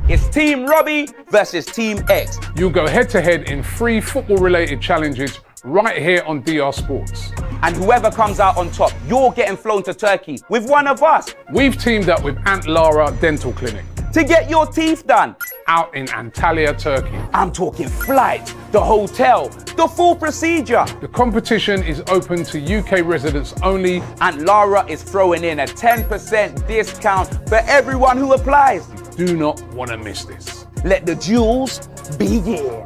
It's Team Robbie versus Team X. You'll go head-to-head in 3 football-related challenges right here on DR Sports. And whoever comes out on top, you're getting flown to Turkey with one of us We've teamed up with Aunt Lara Dental Clinic to get your teeth done. out in Antalya, Turkey. I'm talking flight, the hotel, the full procedure. The competition is open to UK residents only. And Lara is throwing in a 10% discount for everyone who applies. Do not want to miss this. Let the duels begin.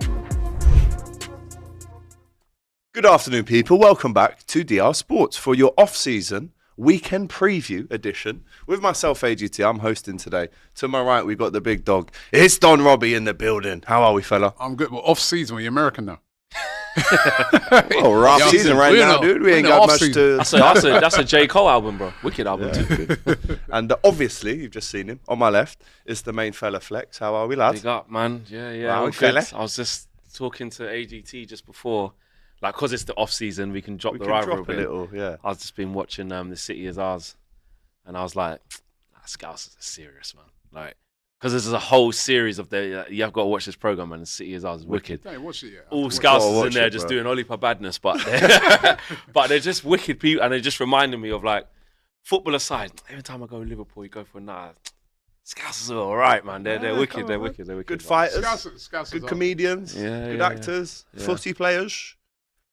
Good afternoon, people. Welcome back to DR Sports for your off-season weekend preview edition. With myself, AGT, I'm hosting today. To my right, we've got the big dog. It's Don Robbie in the building. How are we, fella? I'm good. Well, off-season, we're American now. Well, we're off-season right now, dude. We ain't got much to... That's a J. Cole album, bro. Wicked album, too. And obviously, you've just seen him. On my left is the main fella, Flex. How are we, lads? Big up, man. Yeah. Wow, all good. fella. I was just talking to AGT just before. Like, because it's the off-season, we can drop We the can rival drop a a bit. little, yeah. I was just been watching The City Is Ours, and I was like, Scouts is serious, man. Like, because there's a whole series of you have got to watch this program, man. The City Is Ours is wicked. Hey, watch it yet. All Scouts Gotta in watch there it, just bro. doing Olipa badness, but they're just wicked people, and they're just reminding me of, like, football aside, every time I go to Liverpool, you go for a night. Scouts are all right, man. They're wicked. They're wicked. They're wicked. Good man. fighters, Scouts good is comedians, Yeah, good yeah, actors, yeah. footy players,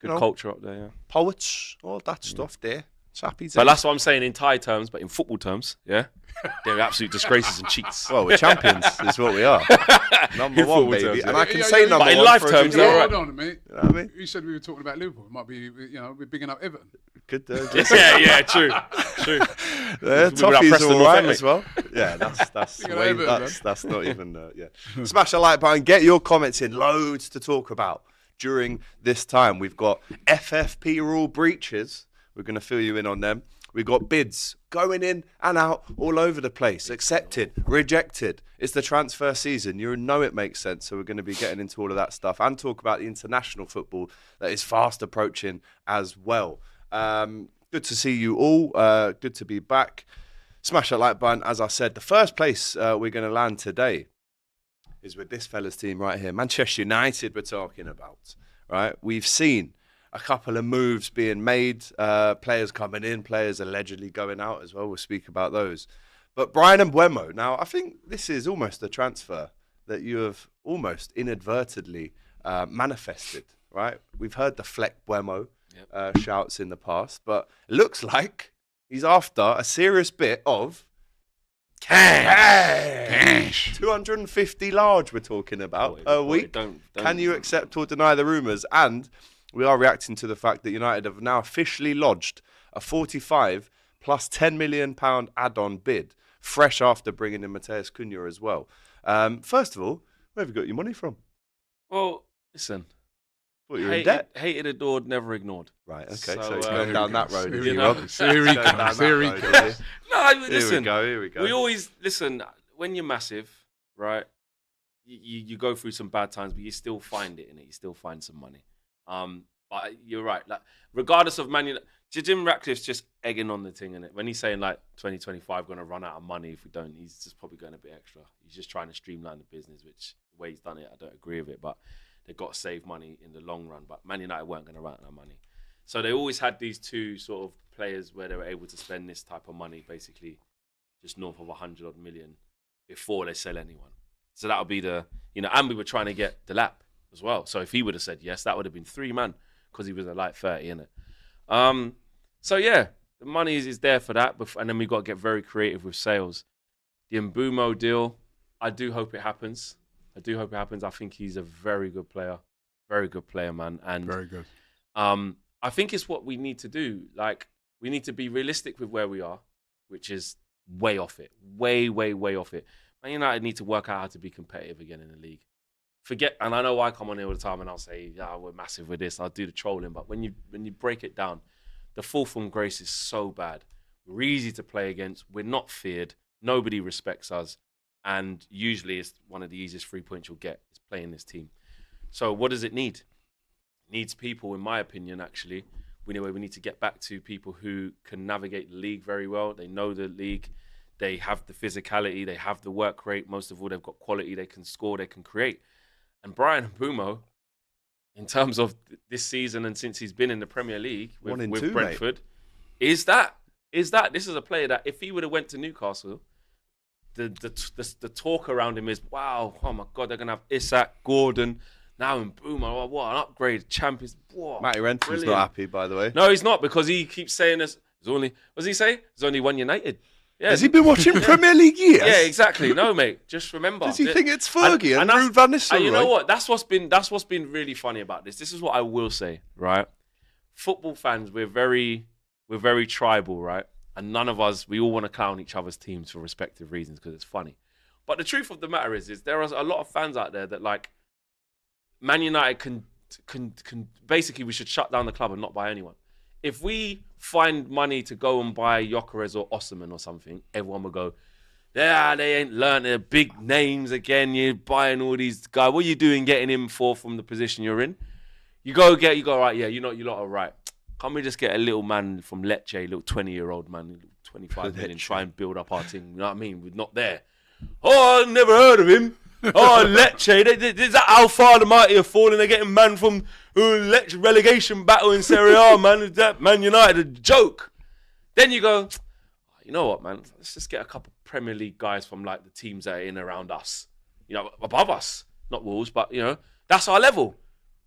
Good you know, culture up there, yeah. poets, all that stuff there. Chappies. But that's what I'm saying in Thai terms, but in football terms, yeah, they're absolute disgraces and cheats. Well, we're champions, is what we are. Number In one, football baby. terms, And yeah. I can say number But in one life for a terms, good they're reason. all right. Hold on, mate. You know what I mean? You said we were talking about Liverpool. It might be, we're bigging up Everton. Good. yeah, true. Yeah, People like Toffees Preston are all North right End, as well. Yeah, that's You know, way, Everton, that's not even yeah. Smash a like button. Get your comments in. Loads to talk about during this time. We've got FFP rule breaches. We're going to fill you in on them. We've got bids going in and out all over the place. Accepted, rejected. It's the transfer season. You know it makes sense. So we're going to be getting into all of that stuff and talk about the international football that is fast approaching as well. Good to see you all. Good to be back. Smash that like button. As I said, the first place we're going to land today is with this fella's team right here. Manchester United we're talking about, right? We've seen a couple of moves being made, players coming in, players allegedly going out as well. We'll speak about those. But Brian Mbeumo, now I think this is almost a transfer that you have almost inadvertently manifested, right? We've heard the Fleck Mbeumo shouts in the past, but it looks like he's after a serious bit of cash. 250 large we're talking about a week. Can you accept or deny the rumours? And we are reacting to the fact that United have now officially lodged a 45 plus £10 million add-on bid, fresh after bringing in Mateus Cunha as well. First of all, where have you got your money from? Well, listen. What, you're in debt? Hated, adored, never ignored. Right, okay, so So, it's here going we down go. that road. Here is we it, go. Rob? Here he It's going comes, down here that he road, comes. is it? No, listen. Here we go. We always listen when you're massive, right? You go through some bad times, but you still find it in it. You still find some money. But you're right. Like regardless of Man United, Jim Ratcliffe's just egging on the thing in it. When he's saying like 2025 going to run out of money if we don't, he's just probably going a bit extra. He's just trying to streamline the business, which the way he's done it, I don't agree with it. But they've got to save money in the long run. But Man United weren't going to run out of money, so they always had these two sort of players where they were able to spend this type of money, basically just north of 100 odd million before they sell anyone. So that would be and we were trying to get the lap as well. So if he would have said yes, that would have been 3 man because he was a light 30, innit? So yeah, the money is there for that. And then we've got to get very creative with sales. The Mbeumo deal, I do hope it happens. I think he's a very good player, man. And Very good. I think it's what we need to do. Like, we need to be realistic with where we are, which is way off it. Way off it. Man United need to work out how to be competitive again in the league. And I know I come on here all the time and I'll say, yeah, we're massive with this. I'll do the trolling. But when you break it down, the fall from grace is so bad. We're easy to play against. We're not feared. Nobody respects us. And usually it's one of the easiest 3 points you'll get is playing this team. So what does it need? It needs people, in my opinion, actually. We need to get back to people who can navigate the league very well. They know the league. They have the physicality, they have the work rate. Most of all, they've got quality. They can score, they can create. And Brian Mbeumo, in terms of this season and since he's been in the Premier League with Brentford, is that this is a player that if he would have went to Newcastle, the talk around him is, wow, oh my God, they're gonna have Isak, Gordon, now Mbeumo. Oh, what an upgrade, champions. Whoa, Matty Renton's not happy, by the way. No, he's not, because he keeps saying this. What does he say? There's only one United. Yeah. Has he been watching Premier League years? Yeah, exactly. No, mate. Just remember. Does he think it's Fergie and Ruud van Nistelrooy? And you know what? That's what's been really funny about this. This is what I will say, right? Football fans, we're very tribal, right? And none of us, we all want to clown each other's teams for respective reasons because it's funny. But the truth of the matter is there are a lot of fans out there that like Man United can basically we should shut down the club and not buy anyone. If we find money to go and buy Gyökeres or Osimhen or something, everyone will go, yeah, they ain't learned their big names again. You're buying all these guys. What are you doing getting him for from the position you're in? You go, right, yeah, you lot are right. Can't we just get a little man from Lecce, a little 20-year-old man, 25 million, try and build up our team? You know what I mean? We're not there. Oh, I never heard of him. Oh, Lecce. Is that how far the mighty are falling? They're getting man from Lecce relegation battle in Serie A, man. Is that Man United a joke? Then you go, you know what, man? Let's just get a couple Premier League guys from like the teams that are in around us. You know, above us. Not Wolves, but, you know, that's our level.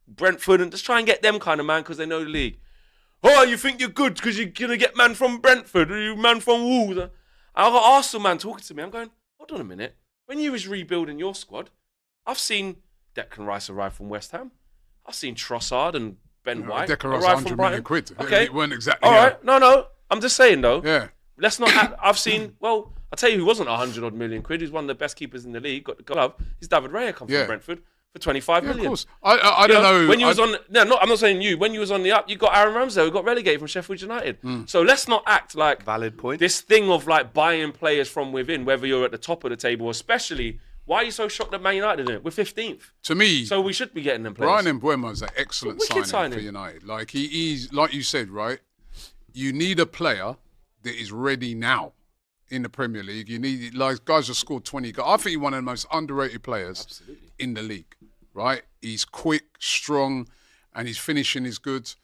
Brentford, and just try and get them kind of man because they know the league. Oh, you think you're good because you're going to get man from Brentford or you man from Wolves? I got Arsenal man talking to me. I'm going, hold on a minute. When you was rebuilding your squad, I've seen Declan Rice arrive from West Ham. I've seen Trossard and Ben White Declan Rice, arrive 100 from million Brighton. quid. Okay. It weren't exactly. All right. No. I'm just saying, though. Yeah. Let's not I've seen, well, I'll tell you who wasn't 100 odd million quid. Who's one of the best keepers in the league, got the glove. He's David Raya, come from Brentford for 25 million. Of course. I don't know. When you was on, I'm not saying you. When you was on the up, you got Aaron Ramsdale, who got relegated from Sheffield United. So let's not act like valid point. This thing of like buying players from within, whether you're at the top of the table, especially. Why are you so shocked that Man United did it? We're 15th. To me, so we should be getting them players. Brian Mbeumo is an excellent signing for United. Like he's like you said, right? You need a player that is ready now in the Premier League. You need like guys have scored 20 goals. I think he's one of the most underrated players in the league. Right? He's quick, strong, and his finishing is good.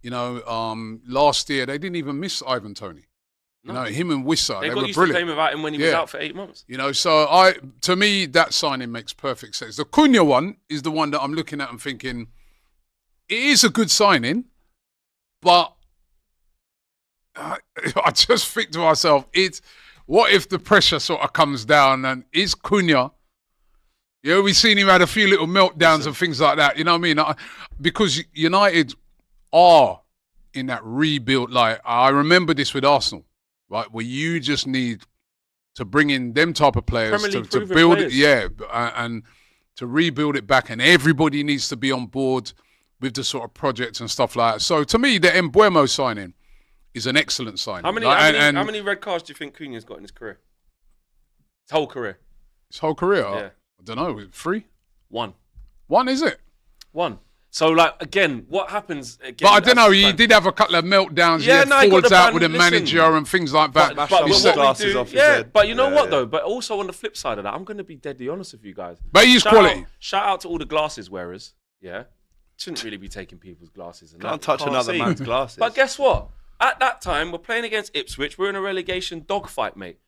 You know, last year they didn't even miss Ivan Toney. You know, him and Wissa, they were got used brilliant. to playing without him when he was out for 8 months. You know, so to me, that signing makes perfect sense. The Cunha one is the one that I'm looking at and thinking, it is a good signing, but I just think to myself, what if the pressure sort of comes down and is Cunha, you know, we've seen him had a few little meltdowns and things like that, you know what I mean? Because United are in that rebuild, like I remember this with Arsenal. Right, where you just need to bring in them type of players to build it, and to rebuild it back, and everybody needs to be on board with the sort of projects and stuff like that. So to me, the Mbeumo signing is an excellent signing. How many red cards do you think Cunha's got in his career? His whole career. His whole career? Yeah. I don't know. 3? 1. 1, is it? 1. So, like, again, what happens... Again, but I don't know, he did have a couple of meltdowns. Yeah, he falls out with the manager and things like that. But you know what, though? But also on the flip side of that, I'm going to be deadly honest with you guys. But he's quality. Shout out to all the glasses wearers, yeah? Shouldn't really be taking people's glasses. Can't touch another man's glasses. But guess what? At that time, we're playing against Ipswich. We're in a relegation dogfight, mate.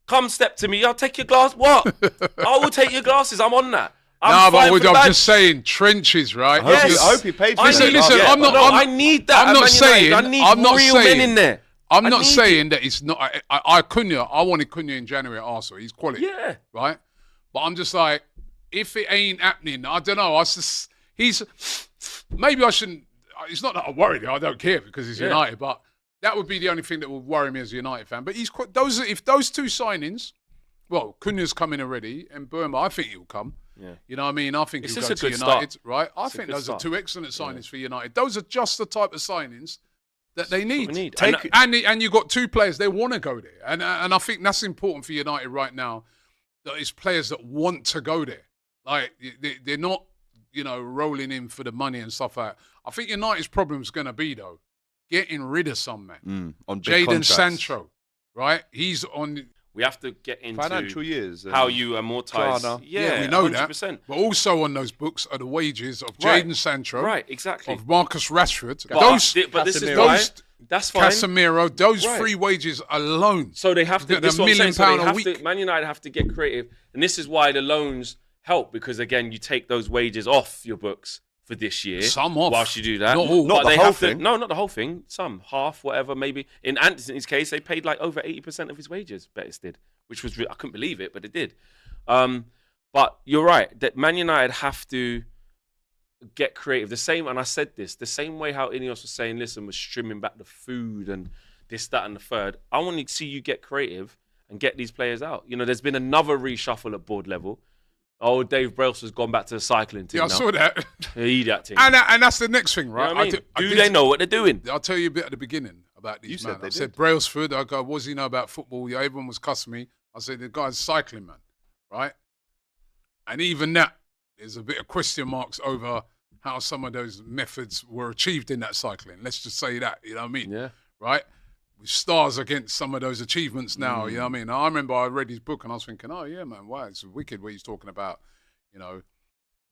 Come step to me. I'll take your glass. What? I will take your glasses. I'm on that. I'm just saying trenches, right? I hope he paid for it. Listen, I need that. I'm not saying men in there. I'm not saying that it's not. I wanted Cunha in January at Arsenal. He's quality. Yeah. Right? But I'm just like, if it ain't happening, I don't know. Maybe I shouldn't. It's not that I'm worried. I don't care because he's United. But that would be the only thing that would worry me as a United fan. But if those two signings, well, Cunha's coming already, and Mbeumo, I think he'll come. Yeah. You know what I mean? I think he'll go to United, right? I think those are two excellent signings for United. Those are just the type of signings that they need. And you've got two players, they want to go there. And I think that's important for United right now, that it's players that want to go there. Like, they're not, you know, rolling in for the money and stuff like that. I think United's problem is going to be, though, getting rid of some man. On Jadon Sancho, right? He's on... We have to get into Financial years. how you amortize. Klarna. Yeah, we know 100%. that. But also on those books are the wages of Right. Jadon Sancho, Right, exactly. of Marcus Rashford. But this is Casemiro. why. Those That's fine. Casemiro, those Right. 3 wages alone. So they have to. Get This is a what I'm saying. £1 So they million a have week. to. Man United have to get creative, and this is why the loans help, because again, you take those wages off your books for this year. Some off. Whilst you do that. Not all. Not But the they whole have to. thing. No, not the whole thing. Some half, whatever. Maybe in Anderson's case, they paid like over 80% of his wages. Betis did, which was I couldn't believe it, but it did. But you're right that Man United have to get creative. The same, and I said this, the same way how Ineos was saying, listen, we're streaming back the food and this, that, and the third. I want to see you get creative and get these players out. You know, there's been another reshuffle at board level. Oh, Dave Brailsford's gone back to the cycling team. Yeah, I now. saw that. He that team. And that's the next thing, You right? know what I mean? I Do did- they know what they're doing? I'll tell you a bit at the beginning about these You said men. they I said did. Brailsford. I go, what does he know about football? Yeah, everyone was cussing me. I said, the guy's a cycling man, right? And even that, there's a bit of question marks over how some of those methods were achieved in that cycling. Let's just say that, you know what I mean? Yeah. Right? With stars against some of those achievements now, you know what I mean? I remember I read his book and I was thinking, oh, yeah, man, wow, it's wicked what he's talking about, you know,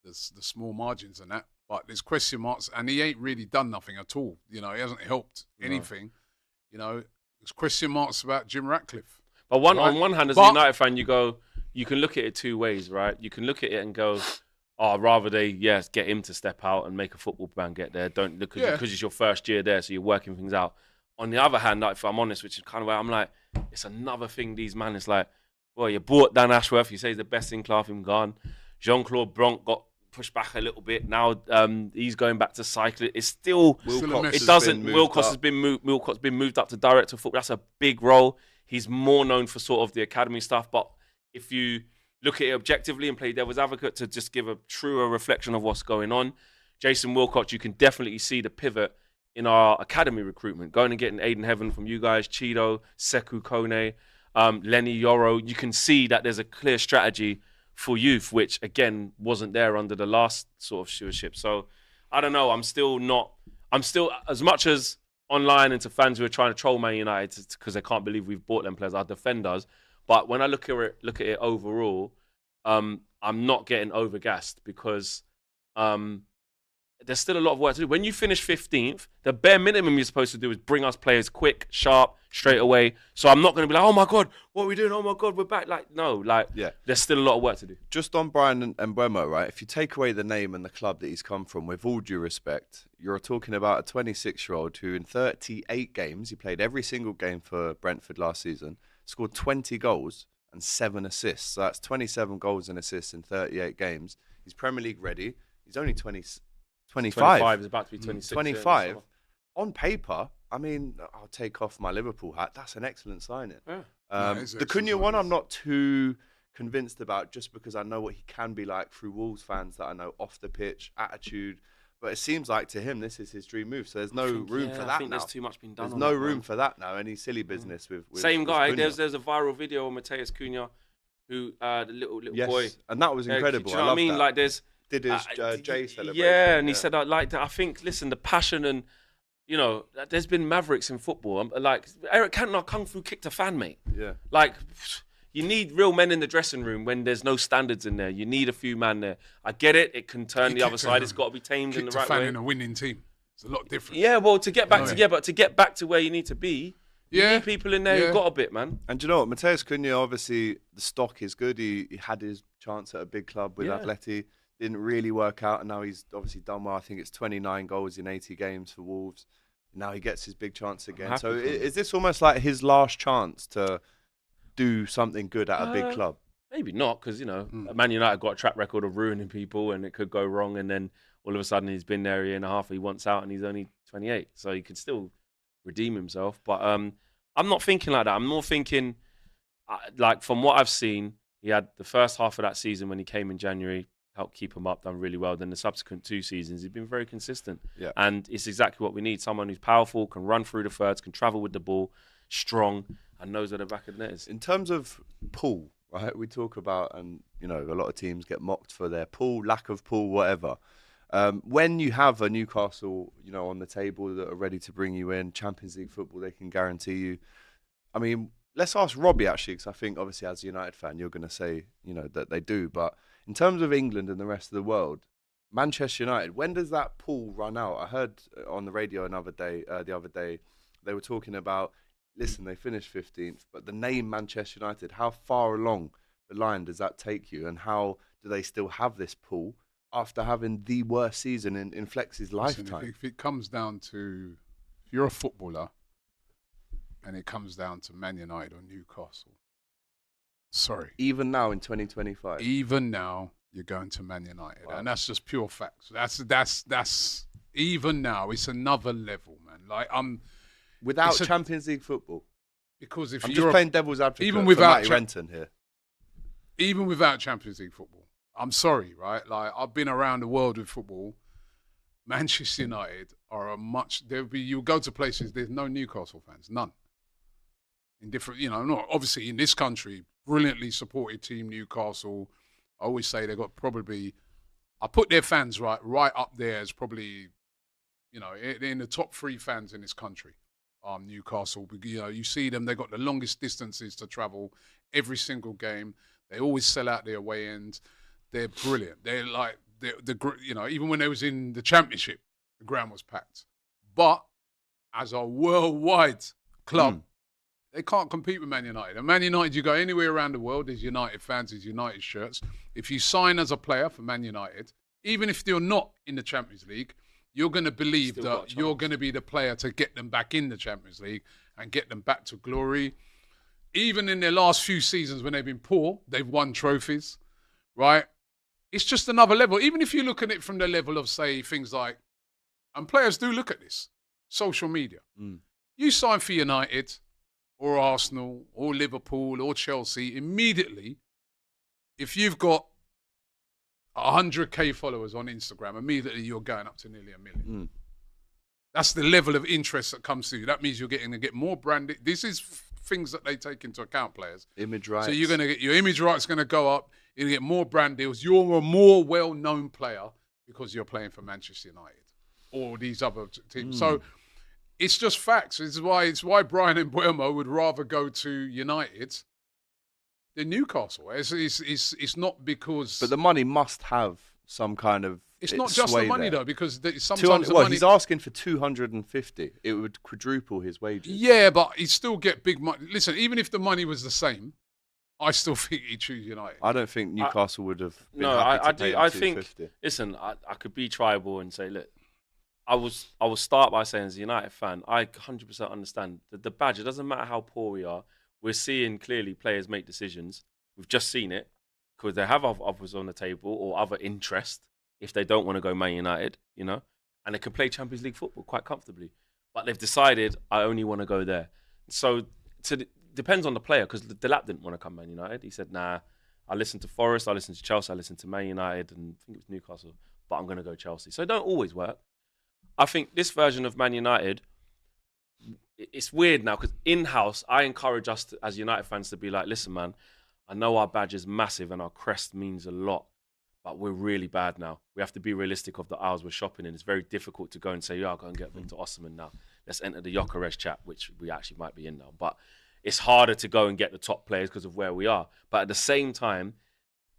the small margins and that. But there's question marks and he ain't really done nothing at all. You know, he hasn't helped anything. You know, there's question marks about Jim Ratcliffe. But on Right. one hand, as But- a United fan, you can look at it 2 ways, right? You can look at it and go, oh, rather they, get him to step out and make a football plan get there. Don't look because it's your first year there, so you're working things out. On the other hand, like, if I'm honest, which is kind of where I'm like, it's another thing. These man, it's like, well, you bought Dan Ashworth. You say he's the best in class. Him gone. Jean-Claude Bronc got pushed back a little bit. Now he's going back to cycling. It's still. Wilcox It has doesn't. been moved Wilcox up. has been moved. Wilcox been moved up to director of football. That's a big role. He's more known for sort of the academy stuff. But if you look at it objectively and play devil's advocate to just give a truer reflection of what's going on, Jason Wilcox, you can definitely see the pivot in our academy recruitment. Going and getting Aiden Heaven from you guys, Cheeto, Sekou Kone, Lenny Yoro. You can see that there's a clear strategy for youth, which again wasn't there under the last sort of stewardship. So I don't know. I'm still as much as online and to fans who are trying to troll Man United because they can't believe we've bought them players, our defenders. But when I look at it overall, I'm not getting overgassed because there's still a lot of work to do. When you finish 15th, the bare minimum you're supposed to do is bring us players quick, sharp, straight away. So I'm not going to be like, oh my God, what are we doing? Oh my God, we're back. Like, no, there's still a lot of work to do. Just on Brian and Mbeumo, right? If you take away the name and the club that he's come from, with all due respect, you're talking about a 26-year-old who in 38 games, he played every single game for Brentford last season, scored 20 goals and 7 assists. So that's 27 goals and assists in 38 games. He's Premier League ready. He's only 25. 25 is about to be 26. 25. Yeah, On paper, I mean, I'll take off my Liverpool hat. That's an excellent signing. Yeah. Yeah, it's The excellent Cunha one, signing. I'm not too convinced about just because I know what he can be like through Wolves fans that I know off the pitch, attitude. But it seems like to him, this is his dream move. So there's no room for that I think now. there's too much being done. There's on no that, room man. for that now. Any silly business with Same with guy. Cunha. There's a viral video of Mateus Cunha, who the little Yes, boy. and that was incredible. Do you know I what I love mean? that. Like there's Did his J celebration. Yeah, and he said I liked it. I think listen, the passion and you know, there's been mavericks in football. Like Eric Cantona kung fu kicked a fan, mate. Yeah. Like you need real men in the dressing room when there's no standards in there. You need a few man there. I get it. It can turn He the other kicked side. a- It's got to be tamed in the Kicked a right fan way. in a winning team. It's a lot different. Yeah, well, to get back Right. together, to get back to where you need to be, you Yeah. need people in there Yeah. who've got a bit, man. And do you know what? Mateus Cunha, obviously, the stock is good. He had his chance at a big club with Yeah. Atleti. Didn't really work out, and now he's obviously done well. I think it's 29 goals in 80 games for Wolves. Now he gets his big chance again. happy So for him. is this almost like his last chance to do something good at a big club? Maybe not, because you know, Man United got a track record of ruining people, and it could go wrong. And then all of a sudden, he's been there a year and a half. He wants out, and he's only 28, so he could still redeem himself. But I'm not thinking like that. I'm more thinking, like from what I've seen, he had the first half of that season when he came in January, helped keep him up, done really well. Then the subsequent 2 seasons, he's been very consistent. Yeah. And it's exactly what we need. Someone who's powerful, can run through the thirds, can travel with the ball, strong, and knows where the back of the net is. In terms of pull, right? We talk about, and you know, a lot of teams get mocked for their pull, lack of pull, whatever. When you have a Newcastle, you know, on the table that are ready to bring you in, Champions League football, they can guarantee you. I mean, let's ask Robbie actually, because I think obviously as a United fan, you're going to say, that they do. But in terms of England and the rest of the world, Manchester United, when does that pool run out? I heard on the radio the other day, they were talking about, listen, they finished 15th, but the name Manchester United, how far along the line does that take you? And how do they still have this pool after having the worst season in Flex's lifetime? If it comes down to, if you're a footballer and it comes down to Man United or Newcastle, sorry. Even now in 2025? Even now, you're going to Man United. Wow. And that's just pure facts. That's even now, it's another level, man. Like, without Champions League football? Because if I'm you're just playing devil's advocate even without for Matty Renton here. Even without Champions League football, I'm sorry, right? Like, I've been around the world with football. Manchester United are you'll go to places, there's no Newcastle fans, none. In different, not obviously in this country, brilliantly supported team, Newcastle. I always say they've got I put their fans right up there as probably, in the top 3 fans in this country. Newcastle, you see them, they've got the longest distances to travel every single game. They always sell out their away ends. They're brilliant. They're like, even when they was in the Championship, the ground was packed. But as a worldwide club, they can't compete with Man United. And Man United, you go anywhere around the world, there's United fans, there's United shirts. If you sign as a player for Man United, even if you're not in the Champions League, you're going to believe that you're going to be the player to get them back in the Champions League and get them back to glory. Even in their last few seasons when they've been poor, they've won trophies, right? It's just another level. Even if you look at it from the level of, say, things like, and players do look at this, social media. You sign for United or Arsenal or Liverpool or Chelsea, immediately, if you've got 100k followers on Instagram, immediately you're going up to nearly 1 million. That's the level of interest that comes to you. That means you're getting to get more branded. This is things that they take into account, players. Image rights. So you're going to get your image rights going to go up. You're going to get more brand deals. You're a more well-known player because you're playing for Manchester United or these other teams. So it's just facts. It's why Brian and Mbeumo would rather go to United than Newcastle. It's not because... But the money must have some kind of... It's not just the money, though, because sometimes he's asking for 250. It would quadruple his wages. Yeah, but he'd still get big money. Listen, even if the money was the same, I still think he'd choose United. I don't think Newcastle would have been happy to pay him 250. Think, listen, I could be tribal and say, look, I will start by saying as a United fan, I 100% understand that the badge, it doesn't matter how poor we are, we're seeing clearly players make decisions. We've just seen it because they have offers on the table or other interest if they don't want to go Man United, and they can play Champions League football quite comfortably. But they've decided, I only want to go there. So depends on the player, because Delap didn't want to come Man United. He said, nah, I listened to Forest, I listened to Chelsea, I listened to Man United, and I think it was Newcastle, but I'm going to go Chelsea. So it don't always work. I think this version of Man United, it's weird now, because in-house, I encourage us as United fans to be like, listen, man, I know our badge is massive and our crest means a lot, but we're really bad now. We have to be realistic of the aisles we're shopping in. It's very difficult to go and say, I'll go and get Victor Osimhen now. Let's enter the Gyökeres chat, which we actually might be in now. But it's harder to go and get the top players because of where we are. But at the same time,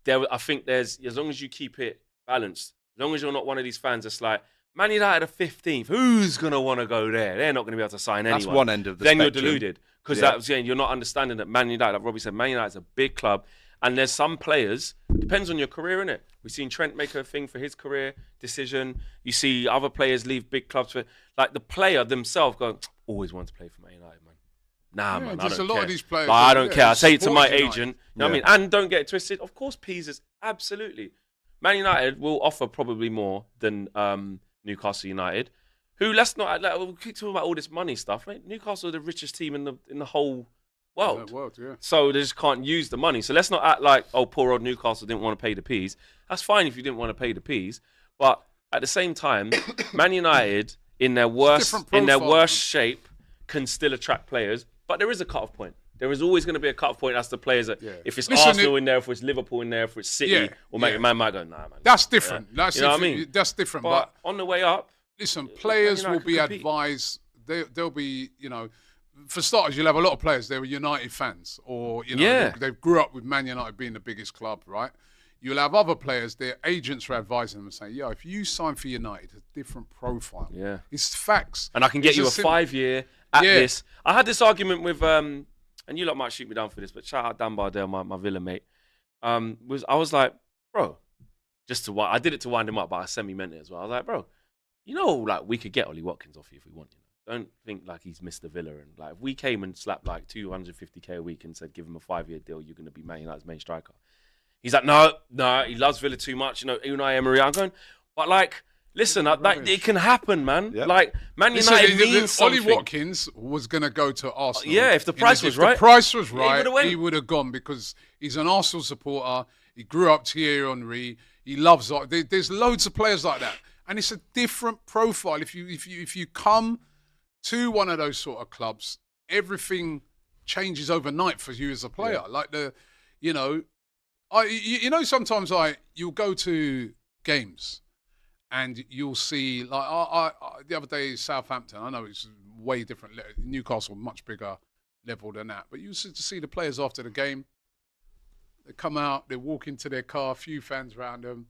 I think there's, as long as you keep it balanced, as long as you're not one of these fans that's like, Man United are 15th, who's going to want to go there? They're not going to be able to sign anyone. That's one end of the spectrum. spectrum. You're deluded. Because you're not understanding that Man United, like Robbie said, Man United's a big club. And there's some players, depends on your career, innit? We've seen Trent make a thing for his career decision. You see other players leave big clubs for, like the player themselves go, always want to play for Man United, man. Nah, man, I don't care. There's a lot of these players. Like, I don't care. I say it to my United. agent. You know what I mean? And don't get it twisted. Of course, Peas is absolutely. Man United will offer probably more than Newcastle United. Who, let's not, we'll keep talking about all this money stuff. Right? Newcastle are the richest team in the whole world. So they just can't use the money. So let's not act like, poor old Newcastle didn't want to pay the P's. That's fine if you didn't want to pay the P's. But at the same time, Man United, in their worst shape, can still attract players. But there is a cut-off point. There is always going to be a cut-off point as the players that, if it's Arsenal in there, if it's Liverpool in there, if it's City, man might go, nah, man. That's different. What I mean? That's different. But on the way up, listen, players will be advised. They'll be, for starters, you'll have a lot of players. They were United fans, or Yeah. they grew up with Man United being the biggest club, right? You'll have other players. Their agents are advising them and saying, "Yo, if you sign for United, it's a different profile." Yeah. It's facts. And I can get It's you a sim- 5-year at Yeah. this. I had this argument with, and you lot might shoot me down for this, but shout out Dan Bardell, my Villa mate. I was like, bro, I did it to wind him up, but I semi-meant it as well. I was like, bro, like we could get Ollie Watkins off you if we want. Don't think like he's Mr. Villa, and like if we came and slapped like 250k a week and said give him a 5-year deal, you're gonna be Man United's main striker. He's like, no, he loves Villa too much. Unai Emery. I'm going, but like, listen, it can happen, man. Yep. Like Man United means something. Ollie Watkins was going to go to Arsenal. Yeah, if the price was right. If the price was Yeah, right, he he would have gone because he's an Arsenal supporter. He grew up Thierry Henry. He loves. There's loads of players like that, and it's a different profile. If you come to one of those sort of clubs, everything changes overnight for you as a player. Yeah. Sometimes you'll go to games and you'll see, like, the other day, Southampton, I know it's way different. Newcastle, much bigger level than that. But you used to see the players after the game. They come out, they walk into their car, a few fans around them.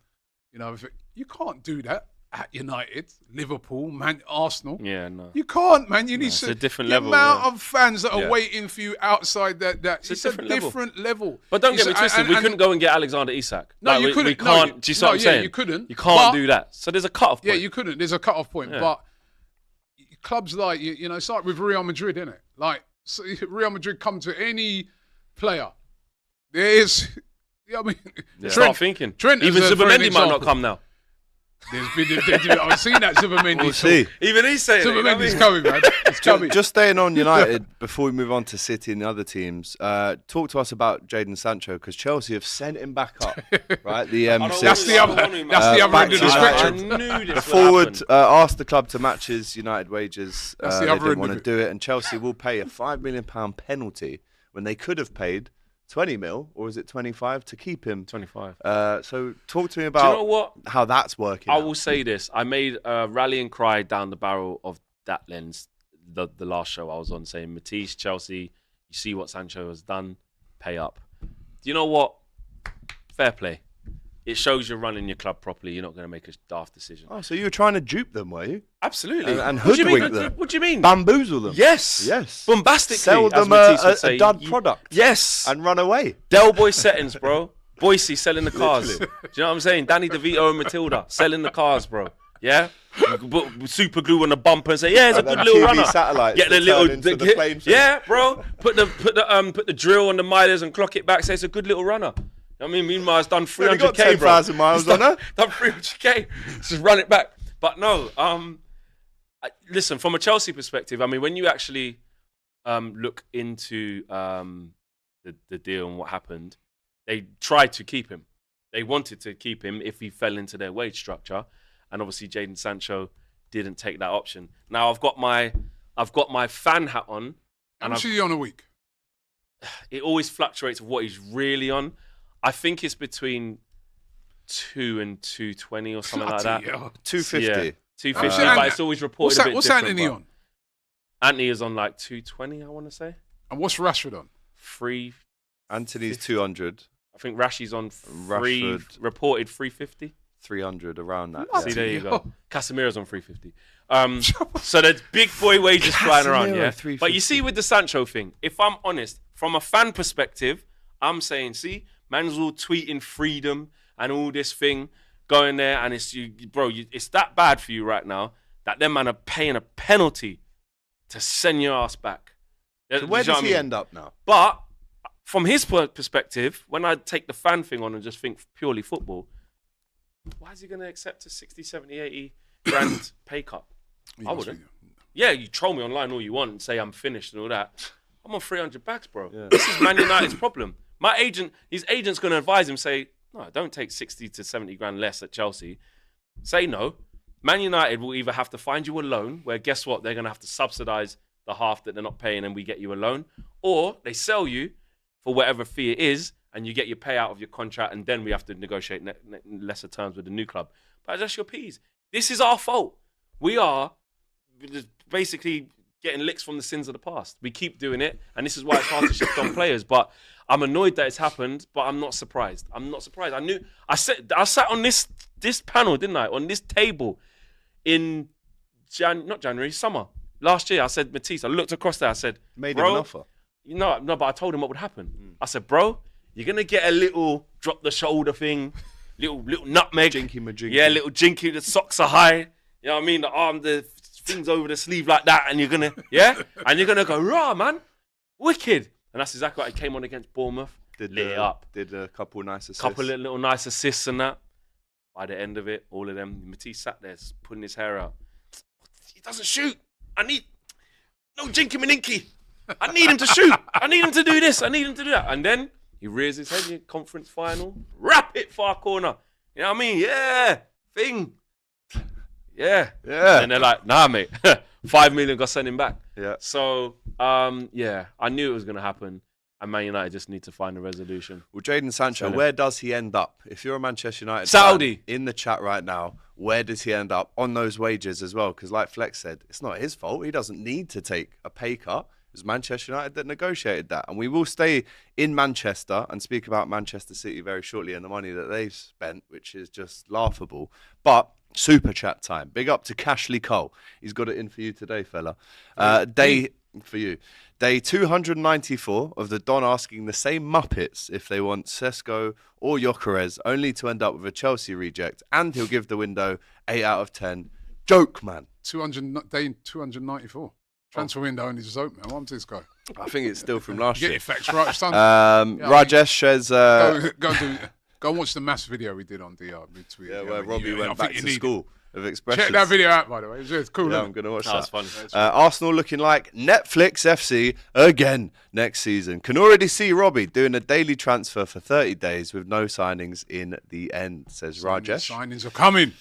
You can't do that at United, Liverpool, Arsenal. Yeah, no. You can't, man. You need it's to. a different the level. amount Yeah. of fans that are Yeah. waiting for you outside that It's a different level. But don't get me It's- twisted. and- we and- couldn't go and get Alexander Isak. No, Like, you couldn't. We can't. Do you see what I'm saying? You couldn't. You can't but- do that. So there's a cut-off point. Yeah, you couldn't. There's a cut-off point. Yeah. But clubs like, it's like with Real Madrid, isn't it? Like, so Real Madrid come to any player. There is, Start thinking. Trent Even is for an Zubimendi might example. not come now. I've seen that Zubimendi. We'll see. Even he's saying Zubimendi's coming, man. It's coming. Just staying on United before we move on to City and the other teams. Talk to us about Jadon Sancho because Chelsea have sent him back up. Right, That's the other end of the spectrum. I knew this The would forward happen. asked the club to match his United wages. That's the They other didn't end want of to it. do it, and Chelsea will pay a £5 million penalty when they could have paid 20 mil, or is it 25 to keep him? 25. So talk to me Do about you know what? how that's working. I out. will say this. I made a rallying cry down the barrel of that lens the last show I was on, saying, Matisse, Chelsea, you see what Sancho has done, pay up. Do you know what? Fair play. It shows you're running your club properly. You're not going to make a daft decision. Oh, so you were trying to dupe them, were you? Absolutely. And What do you mean? hoodwink them. What do you mean? Bamboozle them? Yes. Yes. Bombastically. Sell as them Matisse would say. a dud product. Yes. And run away. Del Boy settings, bro. Boise selling the cars. Do you know what I'm saying? Danny DeVito and Matilda selling the cars, bro. Yeah? You put super glue on the bumper and say, yeah, it's a And good then little TV runner. satellites Get the that little turn into the flame show. yeah, bro. Put the drill on the milers and clock it back. Say it's a good little runner. You know what I mean? Meanwhile, it's done Only got 300k, bro. 10,000 miles on her. Done 300k. Just run it back. But no, listen, from a Chelsea perspective, I mean, when you actually look into the deal and what happened, they tried to keep him. They wanted to keep him if he fell into their wage structure, and obviously Jadon Sancho didn't take that option. Now I've got my fan hat on, How and much is he on a week? it always fluctuates with what he's really on. I think it's between 2 and 220 or something like that. Bloody hell. 250. Yeah, 250, How much- but it's always reported a bit What's different. Anthony but on? Anthony is on like 220, I want to say. And what's Rashford on? Anthony's 200, I think Rashi's on Rashford. reported 350. 300, around that. Bloody See, there you hell. go. Casemiro's on 350. So there's big boy wages flying around, yeah? Casemiro, But you see with the Sancho thing, if I'm honest, from a fan perspective, I'm saying, see, man's all tweeting freedom and all this thing going there, and it's, it's that bad for you right now that them man are paying a penalty to send your ass back. So where does he end up now? But from his perspective, when I take the fan thing on and just think purely football, why is he going to accept a 60, 70, 80 grand pay cut? I wouldn't. Yeah, you troll me online all you want and say I'm finished and all that. I'm on 300 bags, bro. Yeah. This is Man United's problem. His agent's going to advise him, say, no, don't take 60 to 70 grand less at Chelsea. Say no. Man United will either have to find you a loan, where guess what? They're going to have to subsidise the half that they're not paying and we get you a loan. Or they sell you for whatever fee it is and you get your payout of your contract and then we have to negotiate lesser terms with the new club. But that's your P's. This is our fault. We are basically getting licks from the sins of the past. We keep doing it, and this is why it's hard to shift on players. But I'm annoyed that it's happened, but I'm not surprised. I sat on this panel, didn't I? On this table in not January, summer. Last year, I said, Matisse, I looked across there, I said, Made him an offer. No, but I told him what would happen. I said, bro, you're going to get a little drop the shoulder thing, little nutmeg. Jinky majinky. Yeah, little jinky, the socks are high. You know what I mean? The arm, the things over the sleeve like that, and you're going to go, rah, man, wicked. And that's exactly what I came on against Bournemouth. Lit it up. Did a couple nice assists. Couple little nice assists and that. By the end of it, all of them, Matisse sat there putting his hair out. He doesn't shoot. I need no jinky maninky. I need him to shoot. I need him to do this. I need him to do that. And then he rears his head in conference final. Wrap it far corner. You know what I mean? Yeah. Thing. Yeah. Yeah. And they're like, nah, mate. 5 million got sent him back. Yeah. So, I knew it was going to happen. And Man United just need to find a resolution. Well, Jadon Sancho, where does he end up? If you're a Manchester United Saudi. fan in the chat right now, where does he end up on those wages as well? Because like Flex said, it's not his fault. He doesn't need to take a pay cut. It was Manchester United that negotiated that. And we will stay in Manchester and speak about Manchester City very shortly and the money that they've spent, which is just laughable. But super chat time. Big up to Cashley Cole. He's got it in for you today, fella. Day 294 of the Don asking the same Muppets if they want Sesko or Gyökeres, only to end up with a Chelsea reject, and he'll give the window 8 out of 10. Joke, man. Day 294. Transfer window only just open. What to this guy? I think it's still from last Get year. your facts right, son. Rajesh says... Go and watch the massive video we did on DR. Yeah, where Robbie went back to school of expressions. Check that video out, by the way. It's cool. Yeah, I'm going to watch that. That's funny. Arsenal looking like Netflix FC again next season. Can already see Robbie doing a daily transfer for 30 days with no signings in the end, says Rajesh. Signings are coming.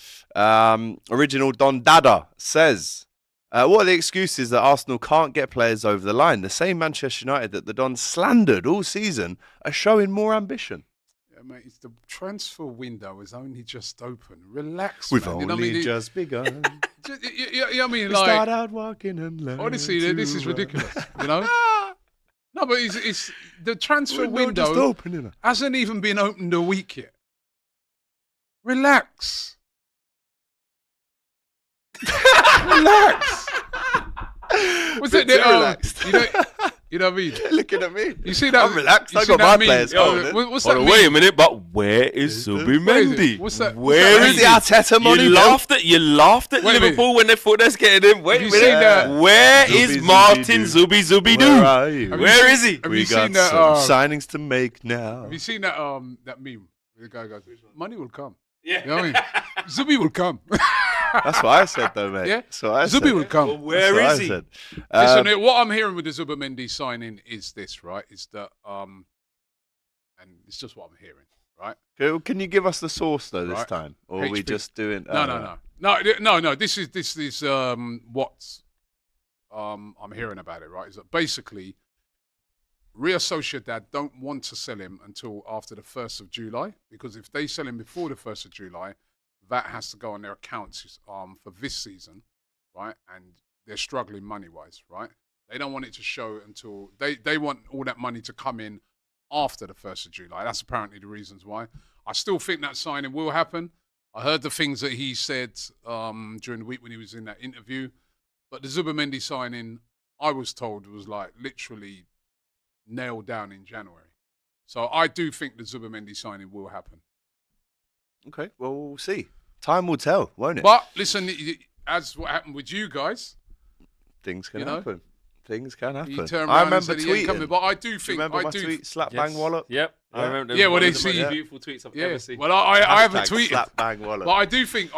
Original Don Dada says, what are the excuses that Arsenal can't get players over the line? The same Manchester United that the Don slandered all season are showing more ambition. Mate, it's the transfer window is only just open. Relax, We've man. only just begun. I mean, We like, start out walking and learn honestly, to this is run. ridiculous. You know? No, but it's the transfer Just window opening. hasn't even been opened a week yet. Relax. Relax. What's it? Relaxed. You know what I mean? They're looking at me. You see that? I'm relaxed. You I see got that my meme? players going. What's that? Wait a minute, but where is Zubimendi? What's that? Where Where's is the he? Arteta money? You laughed at Wait a Liverpool when they thought that's getting him. Wait a Have you minute. seen that? Where Zubi, is Zubi, Martin Doo. Zubi Where Doo? are you? Where is he? Have We you got seen that? some signings to make now. Have you seen that? That meme where the guy goes, "Money will come." Yeah. You know what I mean? Zubi will come. That's what I said, though, mate. Yeah. That's what I Zubi said. will come. Well, where is he? Listen, what I'm hearing with the Zubimendi signing is this, right? Is that and it's just what I'm hearing, right? Can you give us the source though this Right. time, or are we HP. just doing? No. This is what I'm hearing about it, right? Is that basically Real Sociedad don't want to sell him until after the 1st of July, because if they sell him before the 1st of July, that has to go on their accounts for this season, right? And they're struggling money-wise, right? They don't want it to show until they want all that money to come in after the 1st of July. That's apparently the reasons why. I still think that signing will happen. I heard the things that he said during the week when he was in that interview, but the Zubimendi signing, I was told, was like literally nailed down in January. So I do think the Zubimendi signing will happen. Okay, well we'll see. Time will tell, won't it? But listen, as what happened with you guys, Things can you know, happen. Things can happen. you turn I around and remember said he ain't coming. tweeting. But I do Do you think remember I my do. tweet? Slap Yes. bang wallet. Yep. Yeah. I remember. Yeah, well, one they of the see- most beautiful tweets I've ever seen. Well, I haven't Hashtag tweeted. Slap bang wallet. But I do think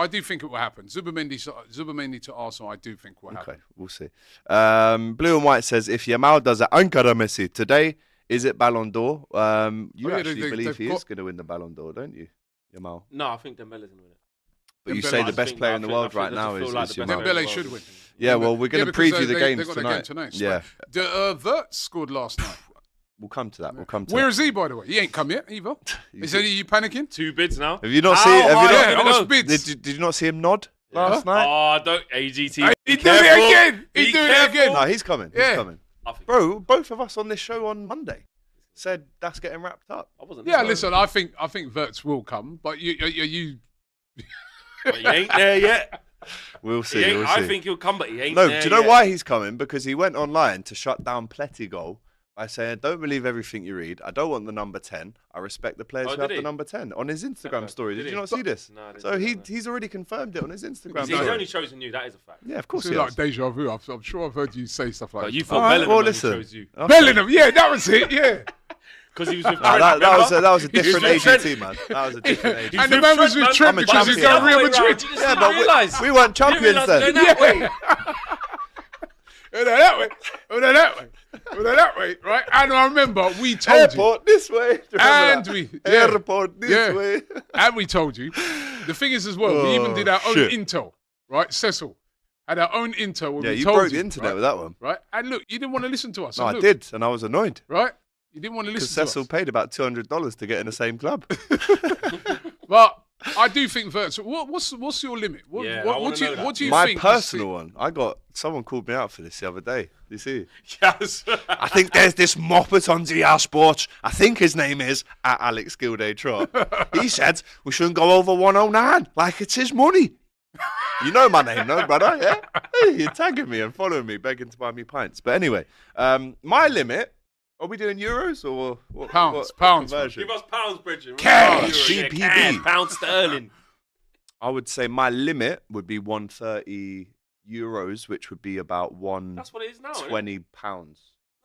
it will happen. Zubimendi to Arsenal, I do think will happen. Okay, we'll see. Blue and White says, if Yamal does it, Ankara Messi today, is it Ballon d'Or? You yeah, actually believe they've he is got- going to win the Ballon d'Or, don't you, Yamal? No, I think Dembele's gonna win it. But you Dembele- say I the best think- player I in the think- world I think right they now just is feel like the best Yamal. player. Dembele should win. Yeah, well, we're going to because preview the they games got a game tonight. tonight. Yeah, The Vert scored last night. we'll come to that. We'll come to Where that. is he, by the way? He ain't come yet either. Is he panicking? 2 bids now. Have you not How seen? Have high you are not? they Yeah, gonna I was go? bids. Did you not see him nod? last night. Oh, don't AGT. He Be do it careful. again. He Be do it careful. again. No, he's coming. He's Yeah. coming. I think- Bro, both of us on this show on Monday said that's getting wrapped up. I wasn't. Yeah, there. listen, I think Verts will come, but you But he ain't there yet. We'll He see. ain't, We'll I see. think he'll come, but he ain't No, there do you know yet. why he's coming? Because he went online to shut down Plettigol by saying, "Don't believe everything you read. I don't want the number 10. I respect the players Oh, who did have he? the number 10." On his Instagram Okay. story. Did Did he? you not see this? No, I didn't So see that, no. he's already confirmed it on his Instagram He's story. only chosen you. That is a fact. Yeah, of course it's he like has. deja vu. I'm sure I've heard you say stuff like But you that. thought All right, Bellingham well, only listen. chose you Okay. Bellingham, yeah, that was it, yeah. because he was with No, Trent. that was a He's different with Trent. AGT, man. That was a different AGT. And the with man was Trent, with Trent man. because I'm a he's going champion. Real Madrid. Yeah, but we weren't champions then. Yeah. We'll go that way. We'll go that way. We'll go that way, right? And I remember we told you. Airport this way. Do you remember And that? we- yeah. Airport this Yeah. way. And we told you. The thing is as well, we even did our own shit. intel, right? Cecil had our own intel when Yeah, we you told broke you. the internet right? with that one. Right? And look, you didn't want to listen to us. No, And I look, did, and I was annoyed Right? You didn't want to because listen to Cecil us. paid about $200 to get in the same club. But I do think Verts. What's your limit? What, Yeah, what, I what wanna do you know that. what do you My think? personal one, someone called me out for this the other day. You see? Yes. I think there's this moppet on DR Sports. I think his name is at Alex Gilday Trot. He said we shouldn't go over 109 like it's his money. You know my name, no, brother? Yeah? Hey, you're tagging me and following me, begging to buy me pints. But anyway, my limit, are we doing euros or what? Pounds, what pounds, conversion? Give us pounds, Bridget. Cash. Yeah, GBP. cash, pound sterling. I would say my limit would be 130 euros, which would be about That's what it is now. isn't it? 120 pounds.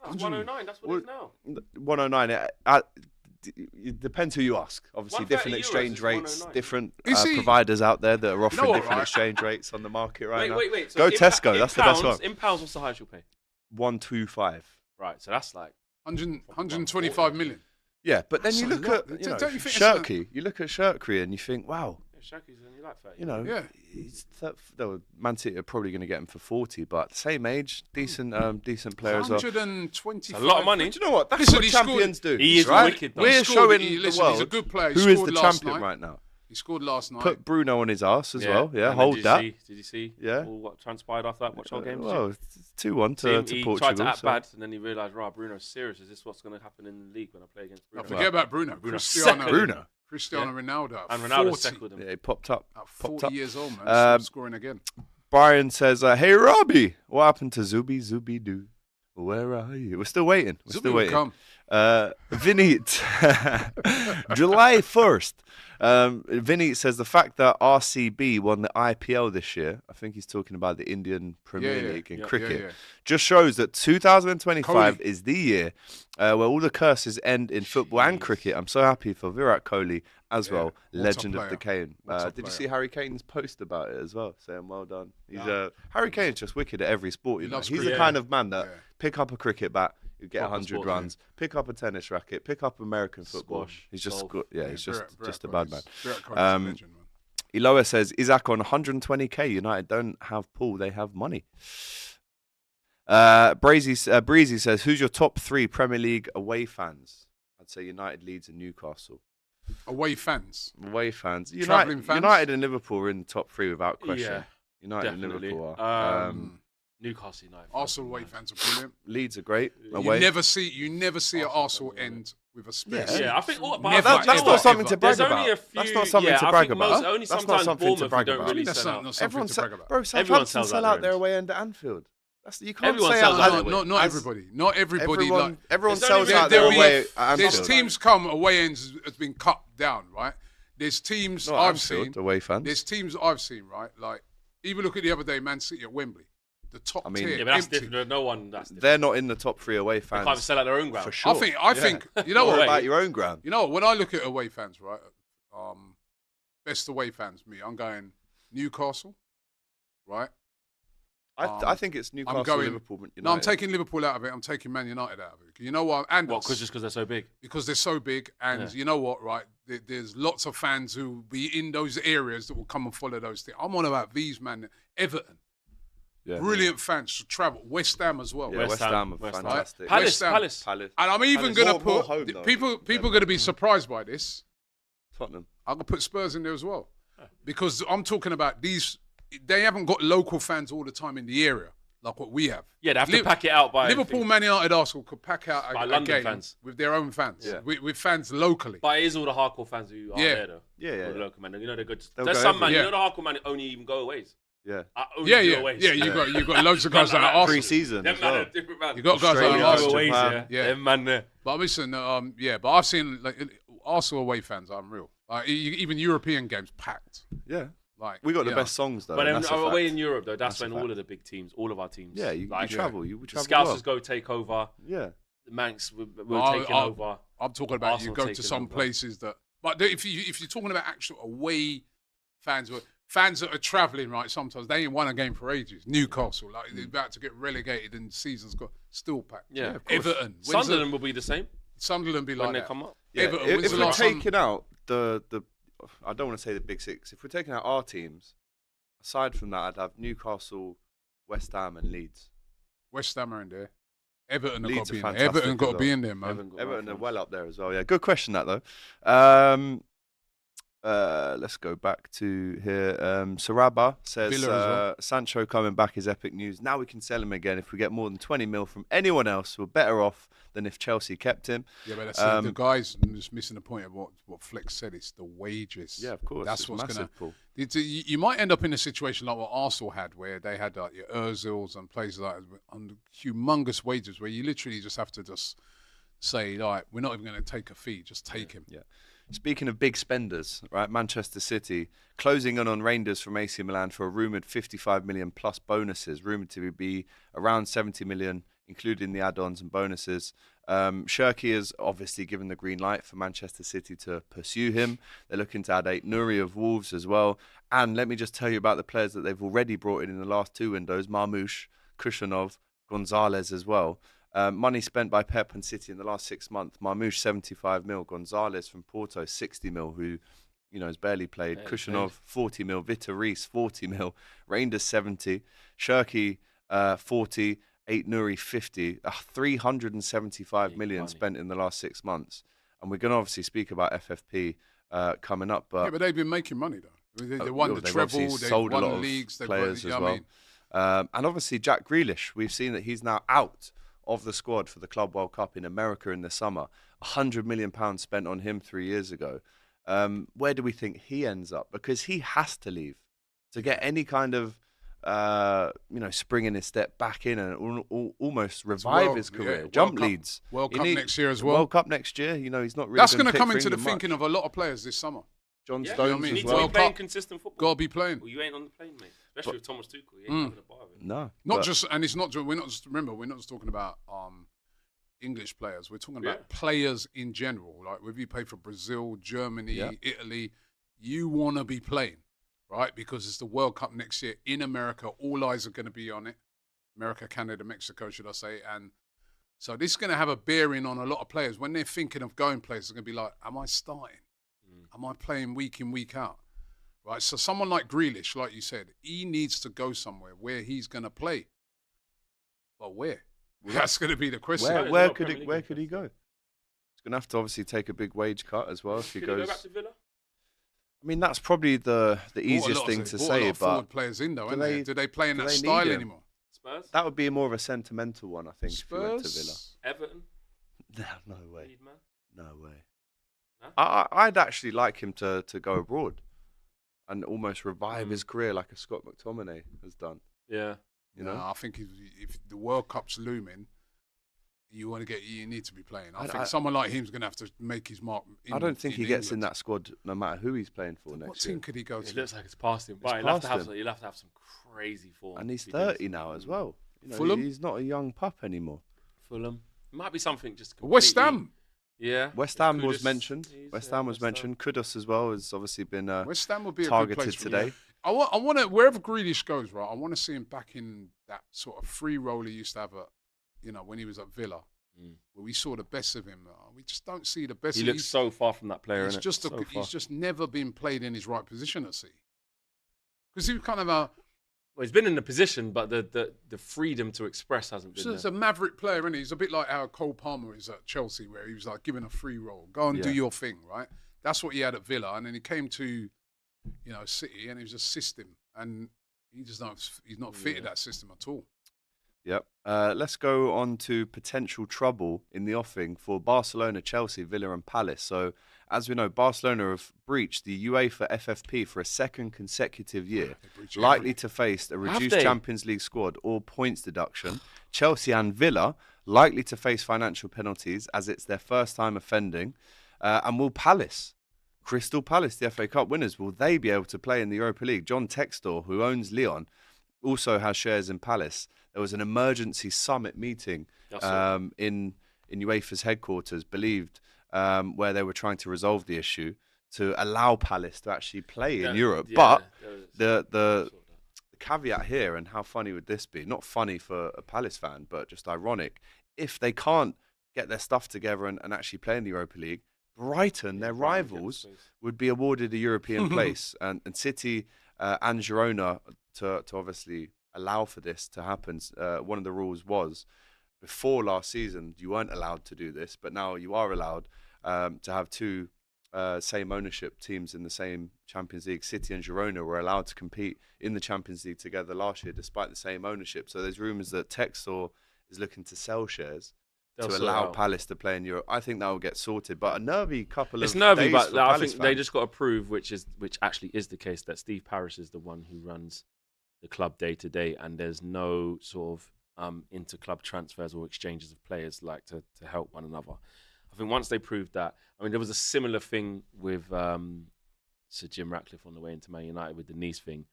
No, it's 109. That's what it is now. 109. It depends who you ask. Obviously, 130 different euros exchange is rates, 109. different You see- providers out there that are offering what, different right? exchange rates on the market right now. Wait. So Go in Tesco. in That's the pounds, best one. In pounds, what's the highest you'll pay? 125. Right. So that's like 125 million. Yeah, but then That's you a look lot. at Don't you think that's a- Shirky. You look at Shirky and you think, wow, Shaki's only like 30. you know, Yeah. Man City are probably going to get him for 40, but at the same age, decent player as well. 125. It's a lot of money. Do you know what? That's Listen, what he scored- champions do. He is right? wicked, though. We're He scored- showing he- the listen, world he's a good player. He who is scored the last champion night. right now. He scored last night. Put Bruno on his ass as well. Yeah, And then hold did that. You see, did you see? Yeah. All what transpired after that? Watch our game. Well, it's 2-1 to he Portugal. tried to act so- bad, and then he realised, right, Bruno's serious. Is this what's going to happen in the league when I play against Bruno? Now, forget about Bruno. Bruno's Cristiano. second. Bruno. Cristiano Ronaldo. at And Ronaldo 40, seconded him. Yeah, he popped up. At Popped 40 up. years old, man. Still scoring again. Brian says, "Hey Robbie, what happened to Zubi Doo? Where are you? We're still waiting. We're Zubi still will waiting." come. Vinit, July 1st. Vinit says the fact that RCB won the IPL this year, I think he's talking about the Indian Premier Yeah, yeah. League in Yeah, cricket, yeah. just shows that 2025 Kohli. is the year where all the curses end in football and Jeez. cricket. I'm so happy for Virat Kohli as Yeah, well, what a legend of the player. game. What a Did you player. see Harry Kane's post about it as well, saying well done? He's Yeah. Harry Kane's just wicked at every sport. He You know? loves He's the cricket. kind of man that Yeah. pick up a cricket bat, you get Proper 100 sport, runs. Pick up a tennis racket, pick up American football. Squash, He's just golf. good. Yeah, he's Virat just a bad man. Kohli's- Virat Kohli's Um, a legend, man. Eloa says Isaac on 120k. United don't have Paul, they have money. Breezy says, who's your top 3 Premier League away fans? I'd say United, Leeds, and Newcastle. Away fans. Away fans. Travelling fans? United and Liverpool are in the top 3 without question. Yeah, United definitely. and Liverpool are. Newcastle United. Arsenal away fans are brilliant. Leeds are great. You Away. never see an Arsenal Arsenal fans are end with a space. Yeah, I think. But Never, I think That's ever, not something ever. to brag There's about. only a few. That's not something yeah, to I brag think most- about. Only That's not sometimes something to Bournemouth brag you don't about. really That's sell not- out. not something Everyone to brag about. Bro, Everyone Southampton sells sell out out their their away end at Anfield. You can't Everyone say sells out out that. their Not As- everybody. Not everybody. Everyone There's sells only out there their will be- away at There's Anfield. teams come away ends has been cut down, right? There's teams Not I've Anfield, seen. away fans. There's teams I've seen, right? Like even look at the other day, Man City at Wembley, the top I mean- tier, Yeah, but that's empty. different. No one. That's different. They're not in the top 3 away They can't fans sell out their own ground. for sure. I think you know What what? about your own ground? You know what? When I look at away fans, right? Best away fans, me. I'm going Newcastle, right? I think it's Newcastle, going- Liverpool, United. No, I'm taking Liverpool out of it. I'm taking Man United out of it. You know what? And What? Just because they're so big. because they're so big, and Yeah. you know what, right? There's lots of fans who will be in those areas that will come and follow those things. I'm on about these, man. Everton, Yeah. brilliant fans to travel. West Ham as well. Yeah, West Ham are West Ham. fantastic. Palace. West Ham. Palace. Palace. And I'm even Palace. going to More put home, though. people are going to be surprised by this. Tottenham. I'm going to put Spurs in there as well, because I'm talking about these they haven't got local fans all the time in the area like what we have. Yeah, they have to pack it out by Liverpool, Man United, Arsenal could pack out a London game fans. with their own fans, Yeah. with fans locally. But it is all the hardcore fans who are there though. Yeah. All the local man. You know they're good. They'll There's go some man. everywhere. You know the hardcore man only even go aways. Yeah. Only do Yeah. aways. You got loads of guys that are Arsenal. Pre-season Them as man well. are different man. You got guys that Australia, are go Arsenal. aways, Japan. yeah. Them man there. But listen, but I've seen like Arsenal away fans are unreal. Like even European games packed. Yeah. Like We got the yeah. best songs though. But and then that's a away fact. in Europe though, that's That's a when all fact. of the big teams, all of our teams, Yeah, you travel. You the travel Scousers well. go take over. Yeah. The Manx were Oh, taking over. I'm talking about Arsenal you go to taking some over. places that. But if you're talking about actual away fans that are travelling, right? Sometimes they ain't won a game for ages. Newcastle, like they're about to get relegated and the season's got still packed. Yeah, of course. Everton, Sunderland will be the same Sunderland be like when they that. come up. Yeah. Everton, If when's the we're last time- taking out the I don't want to say the big six. If we're taking out our teams, aside from that, I'd have Newcastle, West Ham, and Leeds. West Ham are in there. Everton have got Leeds to be are in there. Everton fantastic got as to be well. in there, man. Everton are well up there as well. Yeah, good question that though. Let's go back to here. Saraba says Villa as well. Sancho coming back is epic news. Now we can sell him again. If we get more than 20 mil from anyone else, we're better off than if Chelsea kept him. Yeah, but that's the guys just missing the point of what Flex said. It's the wages. Yeah, of course. That's it's what's massive, going Paul. to. You might end up in a situation like what Arsenal had, where they had like your Ozils and places like that on humongous wages, where you literally just have to just say, like, we're not even going to take a fee, just take him. Yeah. Speaking of big spenders, right? Manchester City closing in on Rangers from AC Milan for a rumoured 55 million plus bonuses, rumoured to be around 70 million, including the add-ons and bonuses. Shirky has obviously given the green light for Manchester City to pursue him. They're looking to add Nuri of Wolves as well. And let me just tell you about the players that they've already brought in the last two windows: Marmoush, Kushanov, Gonzalez as well. Money spent by Pep and City in the last 6 months: Marmoush 75 mil, Gonzalez from Porto 60 mil, who has barely played. Yeah, Kushanov 40 mil, Vitor Reis 40 mil, Reinders 70, Shirky 40, Nuri 50, 375 Big million money. spent in the last 6 months. And we're going to obviously speak about FFP coming up, Yeah, but but they've been making money though. They won the they've treble. obviously They've sold a lot won of leagues. They've players won, as you know what well. I mean? And obviously Jack Grealish, we've seen that he's now out of the squad for the Club World Cup in America in the summer. £100 million spent on him 3 years ago. Where do we think he ends up? Because he has to leave to get any kind of spring in his step back in and almost revive World- his career. yeah, Jump World Cup- leads. World He Cup need- next year as well. World Cup next year. He's not really. That's going to come into the thinking of a lot of players this summer. John Yeah, Stones I mean, you as need to well. be playing Cup. consistent football. Got to be playing. Well, you ain't on the plane, mate. Especially with Thomas Tuchel. You ain't having a bar with him. No, Not but- just, and it's not. We're not just. Remember, we're not just talking about English players. We're talking about Yeah. players in general. Like whether you play for Brazil, Germany, Yeah. Italy, you want to be playing, right? Because it's the World Cup next year in America. All eyes are going to be on it. America, Canada, Mexico, should I say? And so this is going to have a bearing on a lot of players when they're thinking of going places. They're going to be like, "Am I starting? Am I playing week in, week out?" Right. So someone like Grealish, like you said, he needs to go somewhere where he's going to play. But where? That's going to be the question. There's a Where lot of could Premier he? Where League could he go? He's going to have to obviously take a big wage cut as well if he Could goes. he go back to Villa? I mean, that's probably the easiest thing to Brought a say, lot of but forward players in though, do haven't they- they? Do they play in do that they need style him? anymore? Spurs? that would be more of a sentimental one, I think. If he went to Spurs. Everton? Villa. No way. Lead man? No way. No? I'd actually like him to go abroad and almost revive Mm. his career like a Scott McTominay has done. Yeah. You know, No, I think if the World Cup's looming, you need to be playing. I think someone like him's going to have to make his mark. I don't think he gets in England. that squad no matter who he's playing for What next year. team could he go It to? looks like it's past him. But past him. he'll have to have some crazy form. And he's if he does. 30 now as well. Fulham? He's not a young pup anymore. Fulham. It might be something just West completely- Ham. Yeah. West Ham Kudus, was mentioned. he's, West yeah, Ham was West Ham. mentioned. Kudus as well has obviously been West Ham would be a good targeted place for him. today. I want to wherever Grealish goes, right. I want to see him back in that sort of free role he used to have at, when he was at Villa, where we saw the best of him. We just don't see the best. He of looks so far from that player. He's innit? just So far. he's just never been played in his right position at sea. Because he was kind of a Well, he's been in the position, but the freedom to express hasn't been he's there. a maverick player, isn't he? He's a bit like how Cole Palmer is at Chelsea, where he was like given a free role, go and do Yeah. your thing, right? That's what he had at Villa, and then he came to, City, and he was a system, and He's not fitted that system at all. Yep. Let's go on to potential trouble in the offing for Barcelona, Chelsea, Villa and Palace. So, as we know, Barcelona have breached the UEFA FFP for a second consecutive year, likely to face a reduced Champions League squad or points deduction. Chelsea and Villa likely to face financial penalties as it's their first time offending. And will Palace, Crystal Palace, the FA Cup winners, will they be able to play in the Europa League? John Textor, who owns Lyon, also has shares in Palace. There was an emergency summit meeting in UEFA's headquarters, believed, where they were trying to resolve the issue to allow Palace to actually play in Europe. But the caveat here, and how funny would this be? Not funny for a Palace fan, but just ironic. If they can't get their stuff together and actually play in the Europa League, Brighton, their rivals, would be awarded a European place. And City and Girona, to obviously allow for this to happen, one of the rules was before last season you weren't allowed to do this, but now you are allowed to have two same ownership teams in the same Champions League. City and Girona were allowed to compete in the Champions League together last year despite the same ownership. So there's rumours that Textor is looking to sell shares to allow Palace to play in Europe. I think that will get sorted, but a nervy couple of It's nervy, days but for I Palace think they fans. just got to prove, which actually is the case, that Steve Parish is the one who runs the club day to day, and there's no sort of inter-club transfers or exchanges of players like to help one another. I think once they proved that, I mean, there was a similar thing with Sir Jim Ratcliffe on the way into Man United with the Nice thing.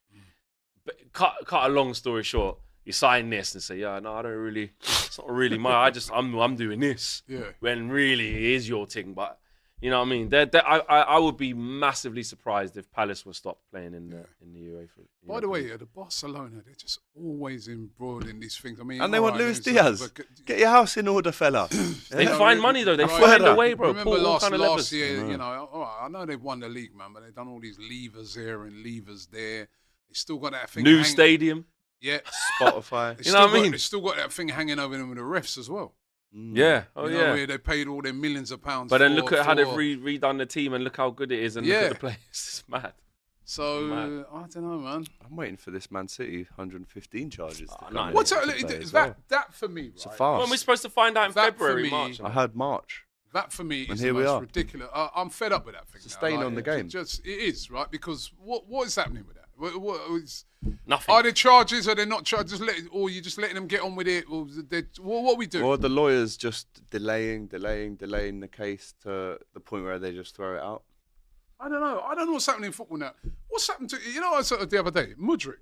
But cut a long story short, you sign this and say, yeah, no, I don't really, it's not really I'm doing this. Yeah. When really it is your thing. But you know what I mean? I would be massively surprised if Palace were stopped playing in the UEFA. By the way, the Barcelona, they're just always embroiled in these things. I mean, And they want Luis Diaz. Get your house in order, fella. They find money though. They find a way, bro. Remember Pull all last kind of levers. year, you know, all right, I know they've won the league, man, but they've done all these levers here and levers there. They still got that thing. New stadium. Yeah. Spotify. You know what I mean? They still got that thing hanging over them with the refs as well. Yeah. Oh, You know, yeah. where they paid all their millions of pounds. But then look at how they've redone the team and look how good it is and look at the players. It's mad. So, I don't know, man. I'm waiting for this Man City 115 charges to come no. in What's to play as well. that for me, It's a right? farce. When we're supposed to find out in That for February, me- March. I heard March. That for me And is here the we most are. ridiculous. I'm fed up with that thing. It's a now. stain on the game. It is, right? Because what is happening with that? Nothing. Are there charges? Are they not charges? Or you just letting them get on with it? Or what are we doing? Or the lawyers just delaying the case to the point where they just throw it out. I don't know. I don't know what's happening in football now. What's happened to, you know, I said the other day, Mudryk.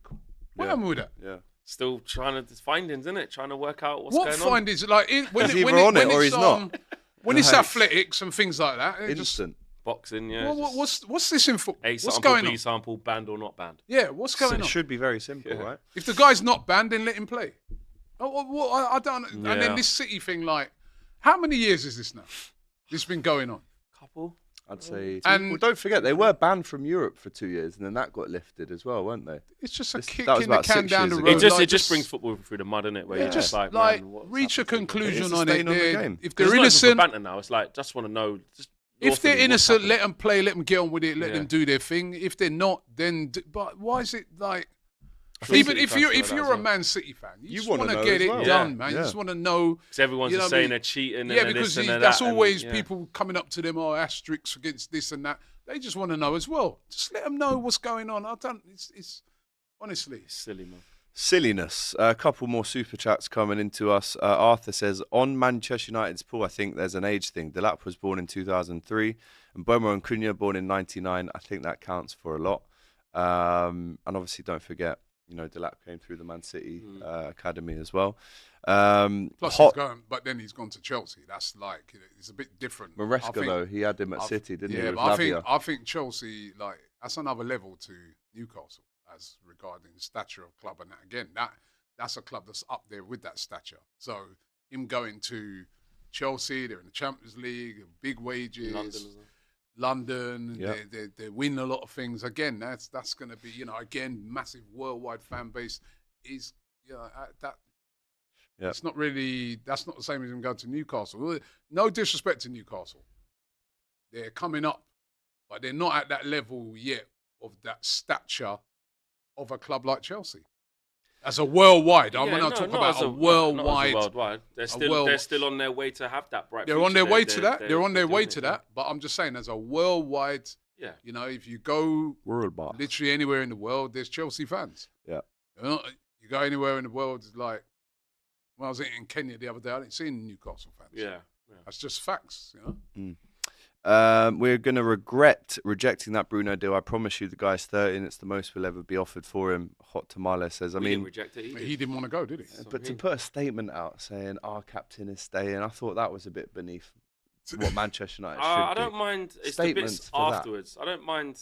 What happened with that? Yeah. Still trying to findings, isn't it? Trying to work out what's What going on. findings? Like, when He's either on it or he's not. When it's Right. athletics and things like that. it just- Instant. Boxing, yeah. what's this in football? A What's sample, going B on? sample, banned or not banned. Yeah, what's going It on? should be very simple, right? If the guy's not banned, then let him play. I don't. And Yeah. then this City thing, like, how many years is this now? This been going on. Couple. I'd say. And- Well, don't forget, they were banned from Europe for 2 years, and then that got lifted as well, weren't they? It's just a This- kick that was in the about can 6 down the years road. ago. It like, just brings football through the mud, innit? Where you're just like, like man, what's reach a happening? conclusion It's a on it. stain on the They're- game. If It's they're not even for innocent, banter now. It's like, just want to know. Just your if they're opinion, what's innocent, happening? let them play. Let them get on with it. Let Yeah. them do their thing. If they're not, then. But why is it like? think Even City if fans you're feel if that you're as a well. Man City fan, you You just wanna want to know get as it well. done, Yeah. man. You Yeah. just want to know. Because everyone's You know just what I saying mean? they're cheating. Yeah, and because this and that's that, always and, people coming up to them, asterisks against this and that. They just want to know as well. Just let them know what's going on. I don't. It's honestly. It's silly, man. Silliness. A couple more super chats coming into us. Arthur says, on Manchester United's pool, I think there's an age thing. Delap was born in 2003 and Mbeumo and Cunha born in 99. I think that counts for a lot. And obviously, don't forget, you know, Delap came through the Man City academy as well. Plus, he's going, but then he's gone to Chelsea. That's like it's a bit different. I Maresca, think- though, he had him at City, didn't he? Yeah, With but Lavia. I think Chelsea, like, that's another level to Newcastle as regarding the stature of club and that. Again, that's a club that's up there with that stature. So him going to Chelsea, they're in the Champions League, big wages. London, Yeah. they win a lot of things. Again, that's going to be, you know, again, massive worldwide fan base is, you know, that. Yeah. It's not really, that's not the same as him going to Newcastle. No disrespect to Newcastle. They're coming up, but they're not at that level yet of that stature of a club like Chelsea. As a worldwide, I'm Yeah, not talking about a worldwide. Worldwide. They're still on their way to have that bright. They're on their way to that. They're on their way doing to it, that. But I'm just saying, as a worldwide, Yeah. you know, if you go World literally anywhere in the world, there's Chelsea fans. Yeah. You go anywhere in the world, it's like, when I was in Kenya the other day, I didn't see any Newcastle fans. Yeah. That's just facts, you know. We're going to regret rejecting that Bruno deal. I promise you the guy's 30 and it's the most we'll ever be offered for him. Hot Tamale says, We didn't reject it. He didn't want to go, did he? but to put a statement out saying our captain is staying, I thought that was a bit beneath what Manchester United should I do. don't mind. It's the bits afterwards. I don't mind.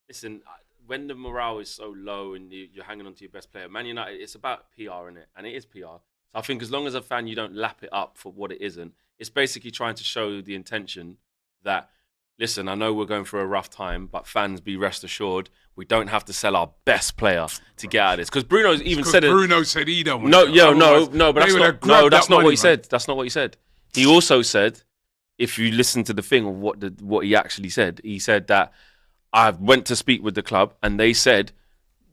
Listen, when the morale is so low and you're hanging on to your best player, Man United, it's about PR, innit? And it is PR. So I think as long as a fan, you don't lap it up for what it isn't, it's basically trying to show the intention that, listen, I know we're going through a rough time, but fans, be rest assured, we don't have to sell our best player to get out of this. Because Bruno's even said it. Bruno said he don't want No, to yeah, go. no, but that's not what he said. That's not what he said. He also said, if you listen to the thing of what he actually said, he said that I went to speak with the club and they said,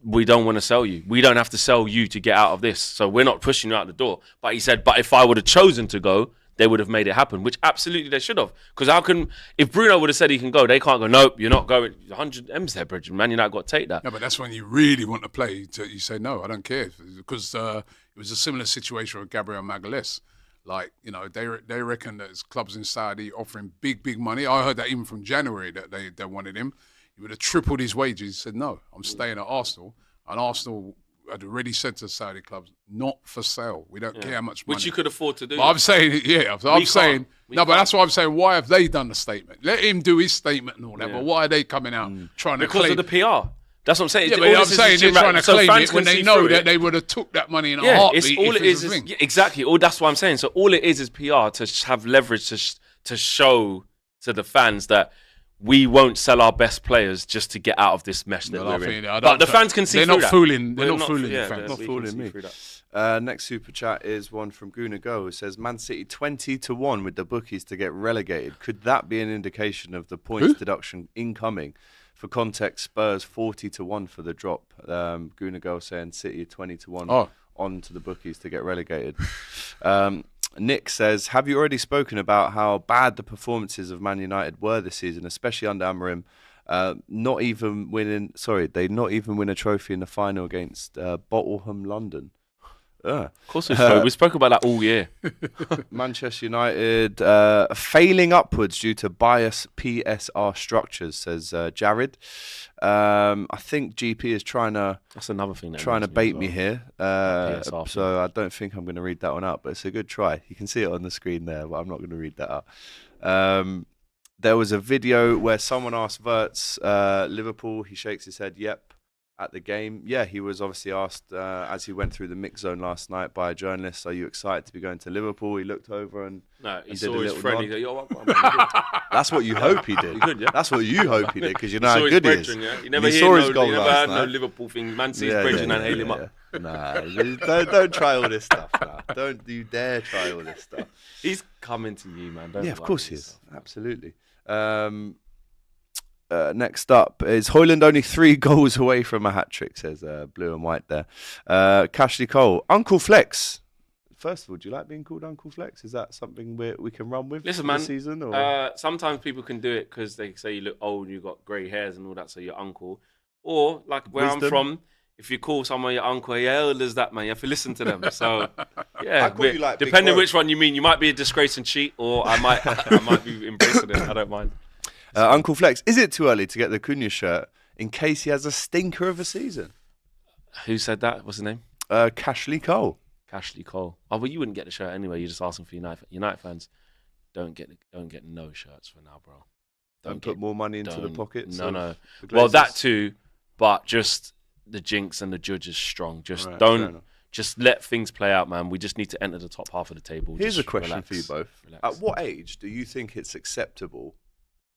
we don't want to sell you. We don't have to sell you to get out of this. So we're not pushing you out the door. But he said, but if I would have chosen to go, they would have made it happen, which absolutely they should have. Because if Bruno would have said he can go, they can't go, nope, you're not going. 100 M's there, Bridget. Man United got to take that. No, but that's when you really want to play. You say, no, I don't care. Because it was a similar situation with Gabriel Magalhaes. Like, you know, they reckon that there's clubs in Saudi offering big money. I heard that even from January that they wanted him. He would have tripled his wages. He said, no, I'm staying at Arsenal. And Arsenal had already said to Saudi clubs, not for sale. We don't care how much money. Which you could afford to do. But I'm saying, but that's why I'm saying, why have they done the statement? Let him do his statement and all that, but why are they coming out trying to claim? Because of the PR. That's what I'm saying. Yeah, but I'm saying they're trying to claim it when they know that they would have took that money in a heartbeat. All it is exactly. That's what I'm saying. So all it is PR to have leverage to show to the fans that we won't sell our best players just to get out of this mess that we're in. But the fans can see they're through not that. fooling. They're not fooling the fans. Not fooling me. Next super chat is one from Guna Go, who says Man City 20-1 with the bookies to get relegated. Could that be an indication of the points deduction incoming? For context, Spurs 40-1 for the drop. Guna Go saying City 20-1 on to the bookies to get relegated. Nick says, have you already spoken about how bad the performances of Man United were this season, especially under Amorim? They not even win a trophy in the final against Bottleham London. Of course we spoke. We spoke about that all year. Manchester United failing upwards due to bias PSR structures, says Jared. I think GP is trying to bait me here. So I don't think I'm going to read that one out, but it's a good try. You can see it on the screen there, but I'm not going to read that out. There was a video where someone asked Wirtz, Liverpool, he shakes his head, yep. At the game, he was obviously asked as he went through the mix zone last night by a journalist, are you excited to be going to Liverpool? He looked over and he saw his friend. He go, that's what you hope he did. Good, yeah? That's what you hope he did, because you know how good he is. Yeah? You never heard no Liverpool thing. Man sees Bridging and hail him up. Nah, don't try all this stuff. Nah. Don't you dare try all this stuff. He's coming to you, man. Of course he is. Absolutely. Next up is Højlund only 3 goals away from a hat-trick, says Blue and White there. Cashley Cole, Uncle Flex. First of all, do you like being called Uncle Flex? Is that something we can run with this season? Or? Sometimes people can do it because they say you look old, you've got grey hairs and all that, so you're uncle. Or, like where I'm from, if you call someone your uncle, how old is that, man? You have to listen to them. So, yeah, depending which one you mean, you might be a disgrace and cheat, or I might be embracing it. I don't mind. Uncle Flex, is it too early to get the Cunha shirt in case he has a stinker of a season? Who said that? What's his name? Cashley Cole. Cashley Cole. Oh, well, you wouldn't get the shirt anyway. You're just asking for United fans. Don't get no shirts for now, bro. Don't put more money into the pockets. No. Well, that too, but just the jinx and the judge is strong. Just Just let things play out, man. We just need to enter the top half of the table. Here's a question for you both. At what age do you think it's acceptable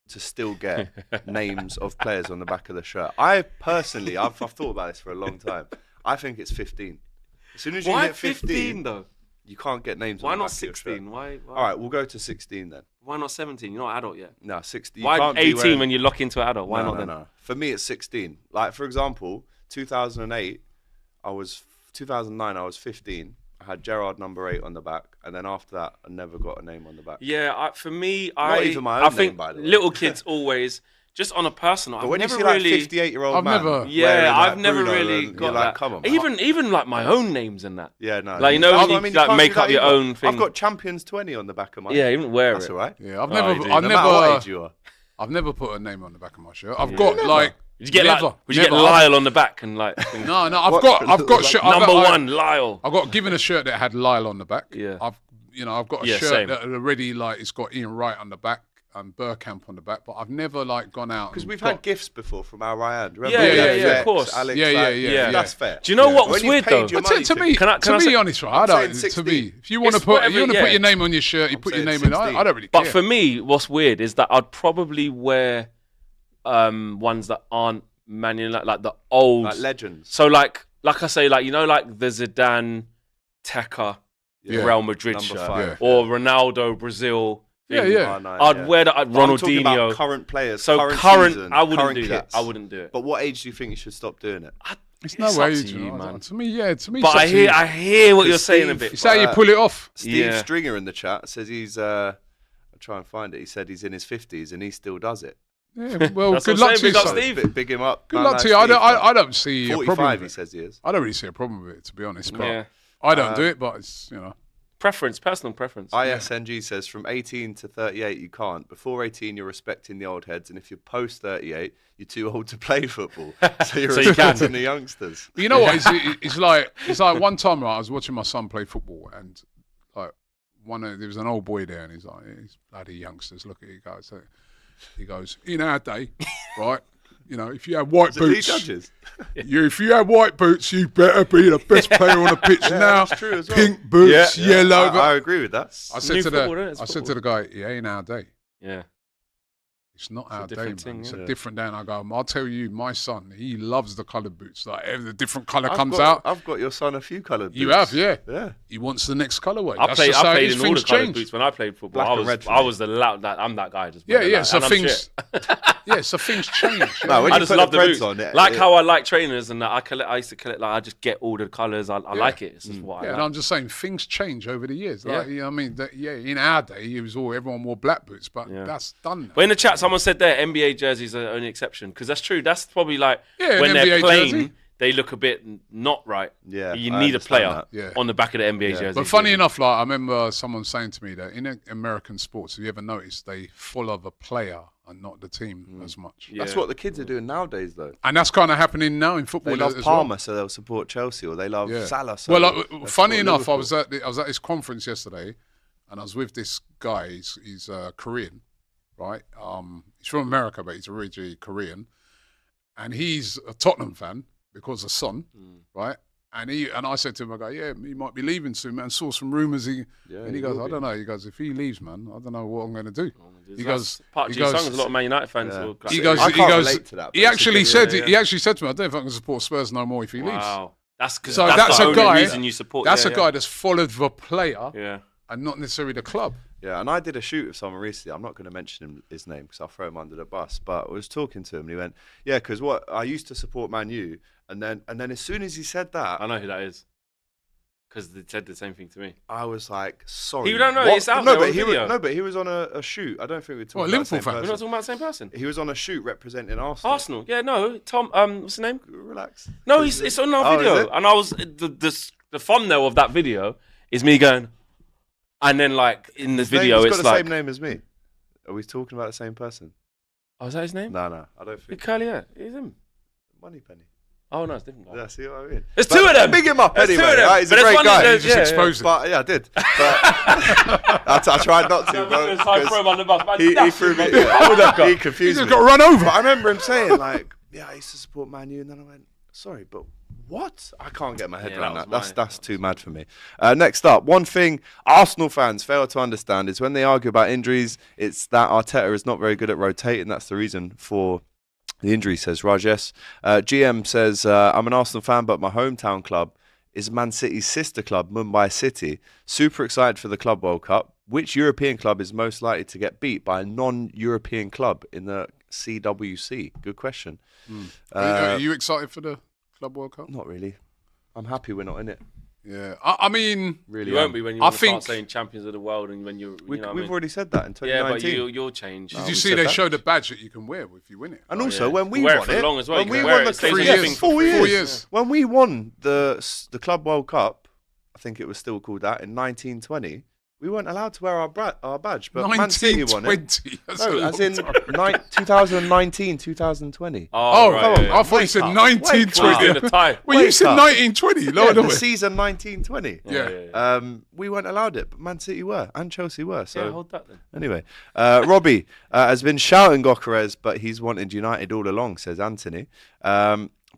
to still get names of players on the back of the shirt? I personally, I've thought about this for a long time. I think it's 15. As soon as you hit 15, though? You can't get names All on the back 16? of your shirt. Why? All right, we'll go to 16 then. Why not 17? You're not adult yet. No, 16. Why 18 when you lock into adult? Why not then? No. For me, it's 16. Like, for example, 2008, 2009, I was 15. I had Gerrard number 8 on the back, and then after that, I never got a name on the back. Yeah, for me, Not even my own I name, think by the way. little kids always, just on a personal. But I've when you never see like really, 58-year-old I've man, never- wearing, yeah, like, I've never Bruno, really and got you're like, that. come on, man. Even like my own names and that. Yeah, no. Like, you know, when you, you like, can't make do up that your either. own thing. I've got Champions 20 on the back of mine. Yeah, even wear That's it. all right. Yeah, I've Oh, never, you do. I've No matter what never, age you are. I've never put a name on the back of my shirt. I've got Never. like, Would you get never, like, would you get never. Lyle on the back and like things? No, I've What? got shirt. Number one, Lyle. I got given a shirt that had Lyle on the back. Yeah. I've got a Yeah, shirt same. that already like it's got Ian Wright on the back and Burkamp on the back, but I've never like gone out Because and we've got- had gifts before from our Ryan. Remember? Yeah, We had yeah, Flex, of course. Alex, Yeah, like, yeah. That's fair. Do you know Yeah. what When was you've weird paid though? your But money to me, Can I to say- be honest, right? I I'm don't. saying To 16. me, if you want to It's put, whatever, you want to yeah. put your name on your shirt, you put your saying name in. 16. I don't really But care. for me, what's weird is that I'd probably wear ones that aren't Man United, like the old Like legends. So like I say, like, you know, like the Zidane, Teca, Yeah. Real Madrid Number shirt, 5. or Ronaldo, Brazil. Yeah, thing. yeah. Oh, no, I'd yeah. wear that. But I'm talking about Ronaldinho. current players. So current season, I wouldn't current do that. kits. I wouldn't do it. But what age do you think you should stop doing it? It's no It's way, up to you you, know. man. To me, yeah. To me, But it's up to you. I hear what you're Because saying a Steve- bit. It's how you pull it off. Steve Yeah. Stringer in the chat says he's. I'll try and find it. He said he's in his 50s and he still does it. Yeah, well, That's good what I'm luck to saying, you, big up son. Steve. Big him up. Good Man, luck like to you. I Steve, I don't see a 45, problem he with it. says he is. I don't really see a problem with it, to be honest. But Yeah. I don't do it, but it's, you know. Preference, personal preference. ISNG says from 18 to 38 you can't. Before 18 you're respecting the old heads, and if you're post 38 you're too old to play football. So you're So you can. respecting the youngsters. But you know what? It's like one time, right, I was watching my son play football, and like there was an old boy there, and he's like, "These bloody youngsters, look at you guys." So he goes, "In our day, right? You know, if you had white So he boots, judges. if you had white boots, you better be the best player on the pitch now. that's true as well. Pink boots, Yeah, yellow." I agree with that. I New said to football, isn't it? It's I said to the guy, "Yeah, in our day." Yeah. It's not a our day, man. different thing, It's yeah. a different day. And I go, I'll tell you, my son, he loves the coloured boots. Like, every the different colour comes out. I've got your son a few coloured boots. You have, yeah. Yeah. He wants the next colourway. I That's played just how it in is. all the Things coloured change. boots when I played football. Black and red for I me. was the loud. I'm that guy. Just Yeah, wearing yeah. that, So and I'm things, shit. yeah. So things change. No, when I you just put love the the Preds boots. on it, Like it- how I like trainers and that I used to collect. Like I just get all the colours. I like it. It's just what Yeah, I and like. I'm just saying things change over the years. Yeah. Like, you know what I mean? In our day, it was everyone wore black boots, but Yeah. that's done now. But in the chat, someone said there NBA jerseys are the only exception because that's true. That's probably like Yeah, when an they're NBA playing, jersey. they look a bit not right. Yeah, you I need a understand player that. Yeah. on the back of the NBA jersey. But funny enough, like I remember someone saying to me that in American sports, have you ever noticed they follow the player and not the team as much? Yeah. That's what the kids are doing nowadays, though. And that's kind of happening now in football. They love as Palmer, well. so they'll support Chelsea, or they love Yeah. Salah. So Well, they'll funny support enough, I Liverpool. was at this conference yesterday, and I was with this guy. He's Korean, right? He's from America, but he's originally Korean, and he's a Tottenham fan because of Son, right? And I said to him, I go, yeah, he might be leaving soon, man. Saw some rumours. And he he goes, will I be. don't know. He goes, if he leaves, man, I don't know what I'm going to do. He That's goes, part of G's song. There's a lot of Man United fans. Yeah. who are he like- goes, I he can't goes. relate to that, but He it's a actually good- said, yeah, he actually said to me, I don't know if I can support Spurs no more if he leaves. Wow, that's because So that's, that's the a only guy. reason you support. That's yeah, a guy that's followed the player Yeah. and not necessarily the club. Yeah, and I did a shoot with someone recently. I'm not going to mention his name because I'll throw him under the bus. But I was talking to him, and he went, "Yeah, because what I used to support Man U, and then as soon as he said that, I know who that is. Because they said the same thing to me. I was like, sorry. You don't know, what? it's out no, there but on he video. was, he was on a shoot. I don't think we're talking What, about the same Liverpool fan? We're not person. talking about the same person. He was on a shoot representing Arsenal. Arsenal. Yeah, no. Tom. What's his name? Relax. No, it's on our Oh, is video, it? and I was the thumbnail of that video is me going, and then like in the video He's it's got the like, same name as me. Are we talking about the same person? oh, is that his name? No, I don't Big think. curly hair. It's him. Money Penny. Oh no, it's different. Guy. Yeah, see what I mean? There's two of them. Big him up There's anyway. two of them. Right? He's But a there's great one guy. that- You just yeah, exposed it. But yeah, I did. But I tried not to, bro. It's hard to throw him under the bus, man. He That's threw it, me. man. Yeah, he You confused just me. got run over. But I remember him saying like, "Yeah, I used to support Man U," and then I went, "Sorry, but what? I can't get my head Yeah, around that that. was That's too mad for me." Next up, one thing Arsenal fans fail to understand is when they argue about injuries, it's that Arteta is not very good at rotating. That's the reason for the injury, says Rajesh. GM says, I'm an Arsenal fan, but my hometown club is Man City's sister club, Mumbai City. Super excited for the Club World Cup. Which European club is most likely to get beat by a non-European club in the CWC? Good question. Are you excited for the Club World Cup? Not really. I'm happy we're not in it. Yeah, I mean, Really, You won't be when you start saying champions of the world and when we've know what I mean? already said that in Yeah, 2019. but you'll change. did we you see said they that. showed a badge that you can wear if you win it? And also, when we Wear it won for it, long as well. when You we can won wear the it. It stays on club, your yeah, thing for for 4 4 years. years. When we won the Club World Cup, I think it was still called that in 1920. We weren't allowed to wear our badge, but Man City won it. 1920. That's a No, long as in time. 2019, 2020. Oh, right, come on. yeah. I thought you said Wake up. 1920. Doing the tie. Well, you Wake said up. 1920. Yeah, Lord, the season 1920. Yeah. We weren't allowed it, but Man City were, and Chelsea were. So Yeah, hold that then. anyway, Robbie has been shouting Gyökeres, but he's wanted United all along, says Anthony.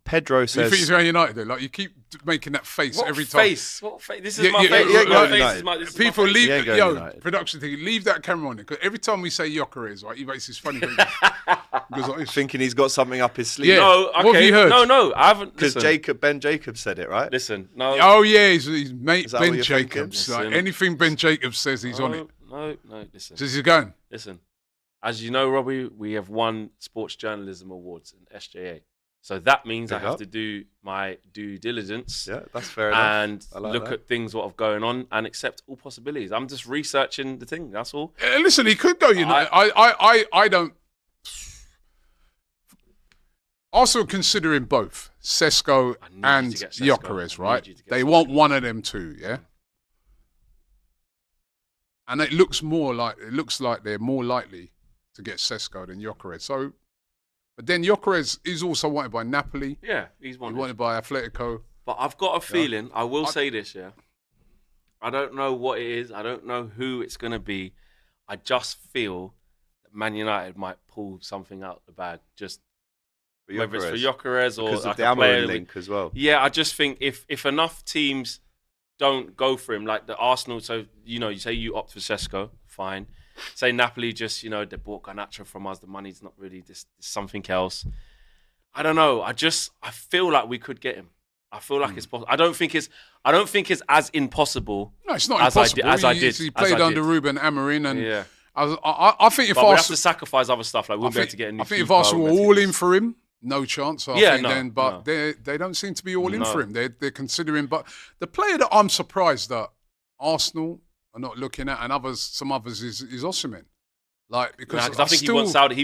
Pedro You think he's says, going United though? Like you keep making that face What every time. face? What face? This is Yeah, my yeah, face. yeah, My yeah, face United. is my- this is People my face. leave, He ain't going yo, United. production thing, leave that camera on it. Because every time we say Gyökeres, right, he makes this funny thing. He goes like this. thinking he's got something up his sleeve. Yeah. No, What have okay. you heard? No, I haven't. Because Listen, Ben Jacobs said it, right? listen. No. Oh yeah, he's mate Is that what Ben you're Jacobs. thinking? Like, Listen. anything Ben Jacobs says, he's on it. No. Listen. Says he's going. Listen. As you know, Robbie, we have won Sports Journalism Awards in SJA. So that means I Big have up. to do my due diligence Yeah, that's fair enough. and I like look that. at things what are going on and accept all possibilities. I'm just researching the thing. That's all. Listen, he could go United. I don't. Arsenal considering both Sesko I need you and to get Sesko. I Gyökeres, need right? you to get They Sesko. want one of them two, yeah. And it looks like they're more likely to get Sesko than Gyökeres. So, but then Gyökeres is also wanted by Napoli. Yeah, he's He's one. wanted by Atletico. But I've got a feeling, I will say this, yeah. I don't know what it is. I don't know who it's going to be. I just feel that Man United might pull something out the bag. Just whether it's for Gyökeres or because like of the a player Amorim with- link as well. Yeah, I just think if enough teams don't go for him, like the Arsenal, so, you say you opt for Sesko, fine. Say Napoli just, they bought Garnacho from us, the money's not really this something else. I don't know. I feel like we could get him. I feel like it's possible. I don't think it's as impossible. No, it's not As I impossible. did. He played As I under did. Ruben Amorim, and Yeah. I think if But we have Arsenal, to sacrifice other stuff. Like we'll be able to get a new I think if keeper, Arsenal were we'll be able all to in get for him, no chance. I Yeah, think no, then, but no. they don't seem to be all in No. for him. They're considering. But the player that I'm surprised that Arsenal are not looking at, and some others is Osimhen. Like because I think he wants Saudi.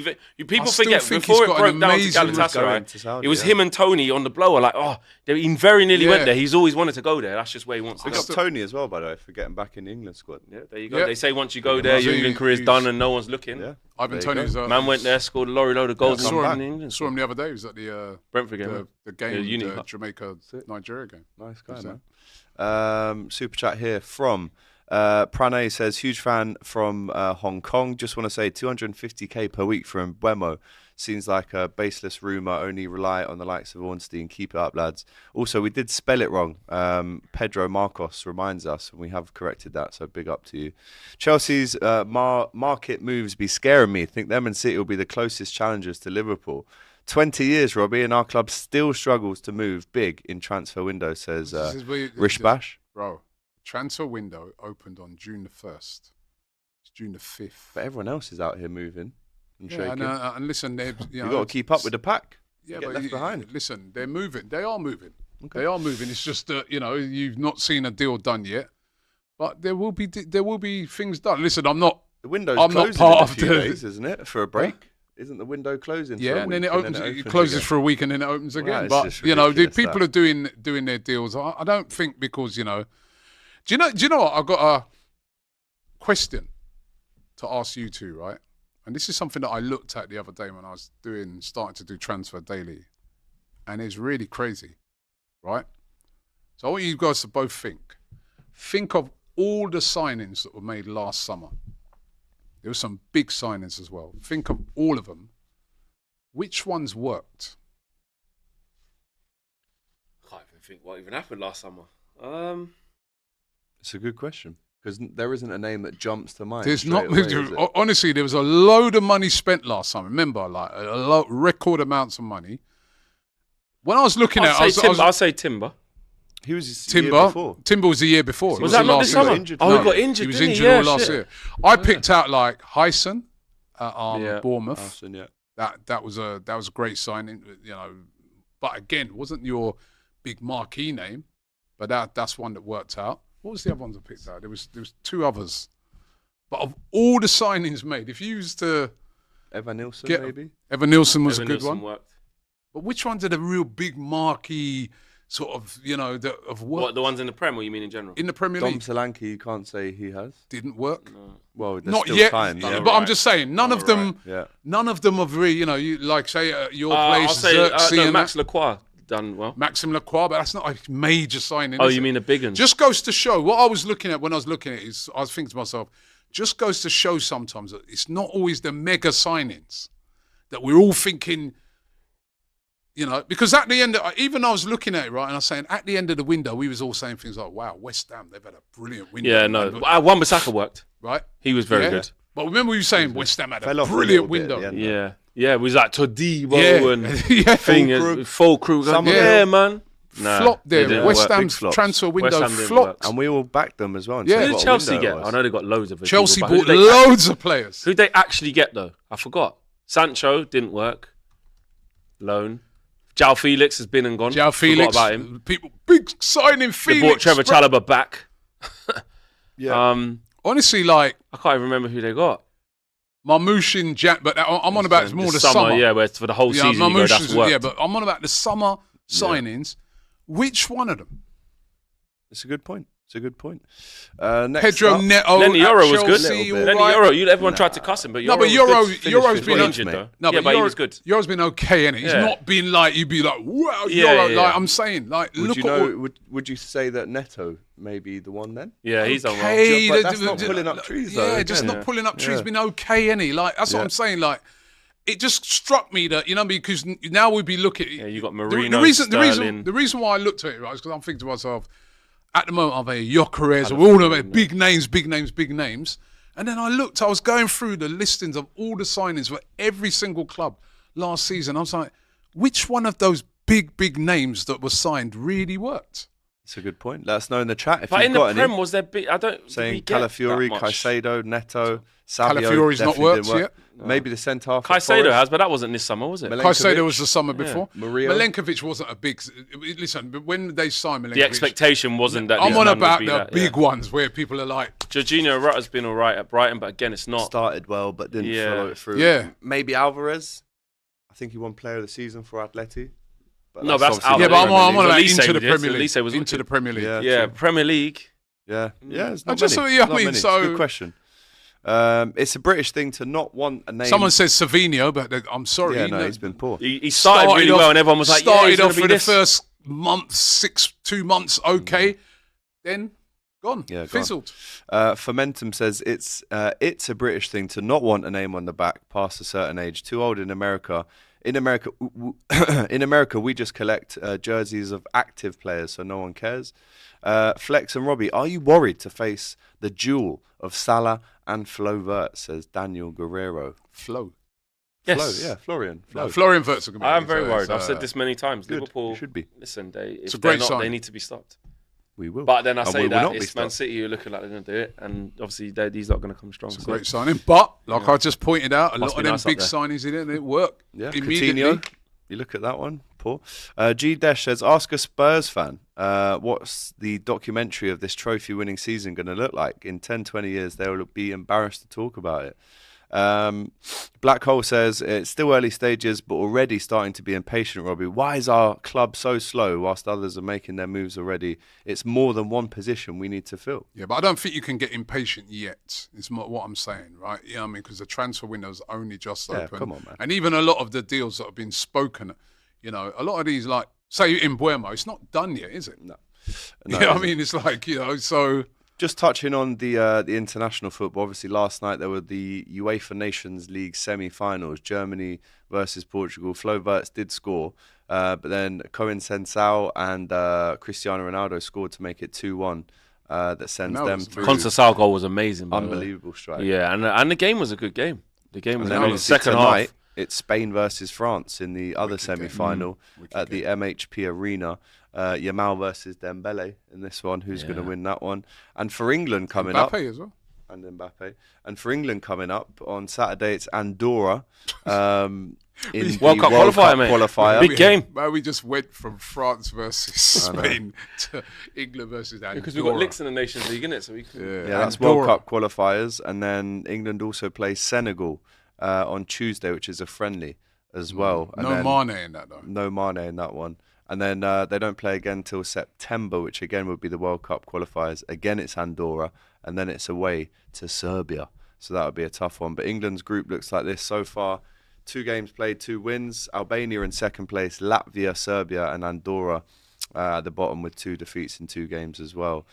People still forget think before he's it got broke an down to amazing- Going Galatasaray. to Saudi, It was yeah. him and Tony on the blower. Like, he very nearly Yeah. went there. He's always wanted to go there. That's just where he wants to We go. got Tony as well, by the way, for getting back in the England squad. Yeah, there you go. Yeah. They say once you go Yeah, there, so your England career's he's- done and no one's looking. Yeah. Ivan There you Toney's. Man went there, scored a lorry load of goals I in saw him, the England. saw him the other day. He was at the Brentford game. the game, Uni the Cup. Jamaica Nigeria game. Nice guy, Who's man. Super chat here from Pranay says, huge fan from Hong Kong. Just want to say 250k per week from Mbeumo. Seems like a baseless rumour. Only rely on the likes of Ornstein. Keep it up, lads. Also, we did spell it wrong. Pedro Marcos reminds us, and we have corrected that, so big up to you. Chelsea's market moves be scaring me. Think them and City will be the closest challengers to Liverpool. 20 years, Robbie, and our club still struggles to move big in transfer window, says This is where- Rishbash. Bro, transfer window opened on June the 1st. It's June the 5th. But everyone else is out here moving and shaking. And listen, You've got to keep up with the pack. Yeah, Get but left behind. Listen, they're moving. They are moving. Okay. They are moving. It's just that you've not seen a deal done yet, but there will be things done. Listen, I'm not. The window's I'm not closing part in a of few the- days, isn't it? For a break. Isn't the window closing? Yeah, for a and then week it opens. It closes again? for a week, and then it opens Wow, again. it's But just the ridiculous, people that. are doing their deals. I don't think because Do you know what? I've got a question to ask you two, right? And this is something that I looked at the other day when I was starting to do Transfer Daily, and it's really crazy, right? So I want you guys to both think of all the signings that were made last summer. There were some big signings as well. Think of all of them. Which ones worked? I can't even think what even happened last summer. It's a good question because there isn't a name that jumps to mind. There's not. straight away, is it? Honestly, there was a load of money spent last summer. Remember, like record amounts of money. When I was looking at, I'll say Timber. He was the year Timber. before. Timber was the year before. Was It that not last this year. summer? injured. Oh, No. he got injured. He was didn't injured Yeah, all last shit. year. I picked out like Hyson at Yeah. Bournemouth. Arsenal, yeah. That was a great signing. but again, wasn't your big marquee name. But that's one that worked out. What was the other ones I picked out? There was 2 others. But of all the signings made, if you used to Evan Nilsson, get maybe? Evan Nilsson was Evan a good Nilsson one. worked. But which ones are the real big marquee sort of, that have worked? What, the ones in the Prem, or you mean in general? In the Premier Dom League? Solanke, you can't say he has. Didn't work. No. Well, there's Not still yet. time. Yeah. But I'm just saying, none of them Yeah. None of them have really, you like, say, your I'll place, say Xerxes and Max that. Lacroix done well. Maxim Lacroix, but that's not a major signing. Oh, is you it? mean a big one? Just goes to show, what I was looking at when I was looking at it is, I was thinking to myself, just goes to show sometimes that it's not always the mega signings that we're all thinking, because at the end, even I was looking at it, right, and I was saying, at the end of the window, we was all saying things like, wow, West Ham, they've had a brilliant window. Yeah, no. Wan-Bissaka worked. Right? He was very Yeah. good. But remember we were saying West Ham had Fell a off a brilliant little bit at window. the end. Yeah. Yeah, it was like Todibo Yeah. and Yeah. thing, full crew. Some of Yeah, them. man. Nah, Flop they there. didn't West work. Ham's Big flops. transfer window Ham didn't flopped. And we all backed them as well. and Yeah. said Who did what a Chelsea window it get? was. I know they got loads of Chelsea people, but bought who did they loads of players. Who'd they actually get, though? I forgot. Sancho didn't work. Loan. João Felix has been and gone. João Felix. Forgot about him. People, big signing Felix. They bought Trevor Chalobah back. Yeah. Honestly, like, I can't even remember who they got. Marmouche and Jack, but I'm on about more the summer. Yeah, where it's for the whole Yeah, season. You go, that's worked. yeah, but I'm on about the summer signings. Which one of them? It's a good point. Next Pedro up, Neto. Lenny at Yoro was good. Chelsea, all Lenny right. Lenny Yoro, everyone tried to cuss him, but Yoro No, but was good. Yoro's Finished been fifth, injured, mate. though. No, Yeah, but he was good. Yoro's been okay, innit? He's Yeah. not been like you'd be like, wow, Yeah, Yoro. yeah, Like yeah. I'm saying, like Would look you at know? what, Would you say that Neto may be the one then? Yeah, he's done well. okay. But that's not pulling up trees, though, Yeah, just again. not pulling up trees. Yeah. Been okay, innit? Like that's what Yeah. I'm saying. Like it just struck me that because now we'd be looking. Yeah, you got the Marino, reason Sterling. why I looked at it right is because I'm thinking to myself, at the moment I've a Gyökeres, all of it, big names, and then I was going through the listings of all the signings for every single club last season. I was like, which one of those big names that were signed really worked? It's a good point. Let us know in the chat if But you've in the got Prem, any. was there big? I don't. Saying did we get Calafiori, that much? Caicedo, Neto, Savio. Calafiori's not definitely worked didn't work. yet. Maybe the centre half. at Caicedo Forest. has, but that wasn't this summer, was it? Milenkovic. Caicedo was the summer before. Murillo. Milenkovic wasn't a big. Listen, but when they signed Milenkovic, The expectation wasn't that. I'm this on man would about be the that, big yeah. ones where people are like, Jorginho Rutter's been all right at Brighton, but again, it's not. Started well, but didn't Yeah. follow it through. Yeah. Maybe Alvarez. I think he won Player of the Season for Atleti. But No, that's obviously out yeah, of but the I'm on about Elise into the did, so Premier League. Elise was Into wicked. the Premier League. Yeah. Yeah, true. Premier League. Yeah, it's I not just- many. yeah, I Not mean, many. so- Good question. It's a British thing to not want a name. Someone says Savino, but I'm sorry. Yeah, no, he's been poor. He started really well, and everyone was like, "Yeah, started he's going off to be for this." the first month, 2 months, okay, then gone, Yeah, gone. fizzled. Fermentum says it's a British thing to not want a name on the back past a certain age. Too old in America. In America, we just collect jerseys of active players, so no one cares. Flex and Robbie, are you worried to face the duel of Salah and Flo Vert? Says Daniel Guerrero. Flow. Yes. Flo, yeah, Florian. Flo. Florian Wirtz are going to be. I am very so worried. it's, I've said this many times. good. Liverpool You should be. Listen, if a they're great not, sign. they need to be stopped. We will. But then I And say we will that not be it's Man stopped. City who are looking like they're going to do it, and obviously he's not going to come strong. It's a So great signing, but like I just pointed out, a Must lot be of them nice up big there. signings he didn't work Yeah, immediately. Coutinho. You look at that one, poor. G Dash says, ask a Spurs fan, what's the documentary of this trophy-winning season going to look like? In 10, 20 years, they will be embarrassed to talk about it. Black Hole says, it's still early stages, but already starting to be impatient, Robbie. Why is our club so slow whilst others are making their moves already? It's more than one position we need to fill. Yeah, but I don't think you can get impatient yet. Is what I'm saying, right? Yeah, I mean, because the transfer window's only just Yeah, open. come on, man. And even a lot of the deals that have been spoken, a lot of these, like, say in Mbeumo, it's not done yet, is it? No, Yeah, I mean, it's like, so... Just touching on the international football, obviously last night there were the UEFA Nations League semi-finals, Germany versus Portugal. Flo Wirtz did score, but then Cohen Sensao and Cristiano Ronaldo scored to make it 2-1. That sends Ronaldo's them amazing. through. Conceição goal was amazing. By the way. Unbelievable strike. Yeah, and the game was a good game. The game was And then amazing. obviously Second tonight, half. it's Spain versus France in the other Wicked game. semi-final Wicked at the MHP Arena. Yamal versus Dembele in this one. Who's going to Yeah. win that one? And for England coming up, Mbappe as well. and Mbappe. And for England coming up on Saturday, it's Andorra. in World the Cup World qualifier, Cup mate. qualifier. Big game. Man, we just went from France versus Spain to England versus Andorra. Because we've got licks in the Nations League, innit? So we can. Yeah, that's World Cup qualifiers, and then England also plays Senegal on Tuesday, which is a friendly as well. And No Mane in that though. No Mane in that one. And then they don't play again till September, which again would be the World Cup qualifiers. Again, it's Andorra, and then it's away to Serbia. So that would be a tough one. But England's group looks like this so far. 2 games played, 2 wins. Albania in second place, Latvia, Serbia, and Andorra at the bottom with 2 defeats in 2 games as well.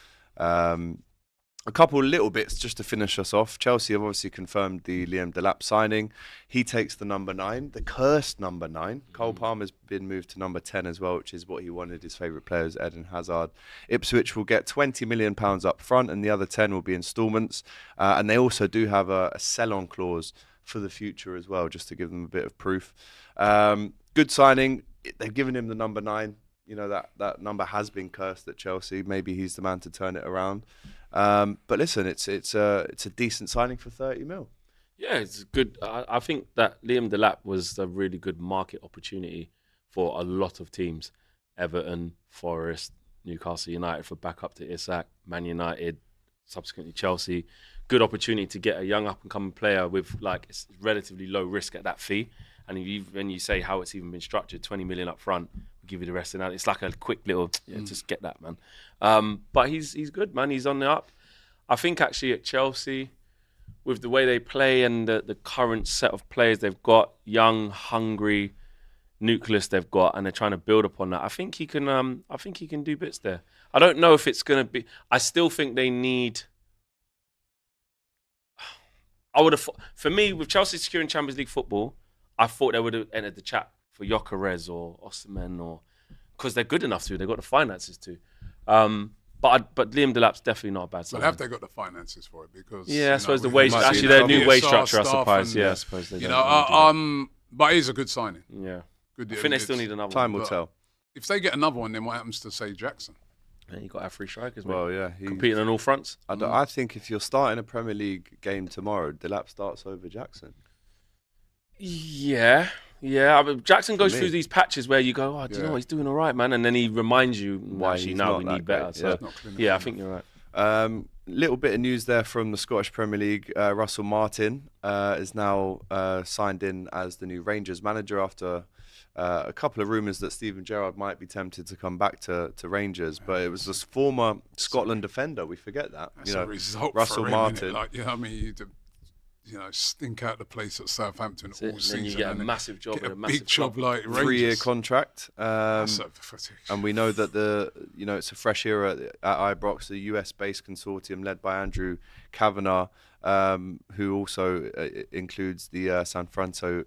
A couple little bits just to finish us off. Chelsea have obviously confirmed the Liam Delap signing. He takes the number 9, the cursed number 9. Cole Palmer's been moved to number 10 as well, which is what he wanted. His favourite player is Eden Hazard. Ipswich will get £20 million up front, and the other 10 will be instalments. And they also do have a sell-on clause for the future as well, just to give them a bit of proof. Good signing. They've given him the number 9. You know, that number has been cursed at Chelsea. Maybe he's the man to turn it around. But listen, it's a decent signing for 30 mil. Yeah, it's good. I think that Liam Delap was a really good market opportunity for a lot of teams. Everton, Forest, Newcastle United for backup to Isak, Man United, subsequently Chelsea. Good opportunity to get a young up-and-coming player with like relatively low risk at that fee. And when you say how it's even been structured, 20 million up front, we'll give you the rest of that. It's like a quick little, just get that, man. But he's good, man. He's on the up. I think actually at Chelsea, with the way they play and the current set of players they've got, young, hungry nucleus they've got, and they're trying to build upon that. I think he can. I think he can do bits there. I don't know if it's going to be. I still think they need. I would have. For me, with Chelsea securing Champions League football, I thought they would have entered the chat for Gyökeres or Osimhen, or because they're good enough to. They've got the finances to. But Liam Delap's definitely not a bad signing. But have they got the finances for it? Because I suppose the wage, actually their new wage structure, I suppose. Yeah, I suppose they don't. But it is a good signing. Yeah. Good. I think they still need another one. Time will tell. If they get another one, then what happens to, say, Jackson? Yeah, you got to have 3 strikers. Well, mate. yeah, competing on all fronts. I think if you're starting a Premier League game tomorrow, Delap starts over Jackson. Yeah. I mean, Jackson goes through these patches where you go, do you know what, he's doing all right, man, and then he reminds you why we need better. So I think you're right. Little bit of news there from the Scottish Premier League. Russell Martin is now signed in as the new Rangers manager after a couple of rumours that Steven Gerrard might be tempted to come back to Rangers, but it was this former Scotland defender. We forget that. That's a result Russell for him, Martin. Like, I mean, stink out the place at Southampton all season. Then you get a massive job, get a massive big job like Rangers. 3-year contract. That's so pathetic. And we know that it's a fresh era at Ibrox, a US-based consortium led by Andrew Kavanagh, who also includes the San Francisco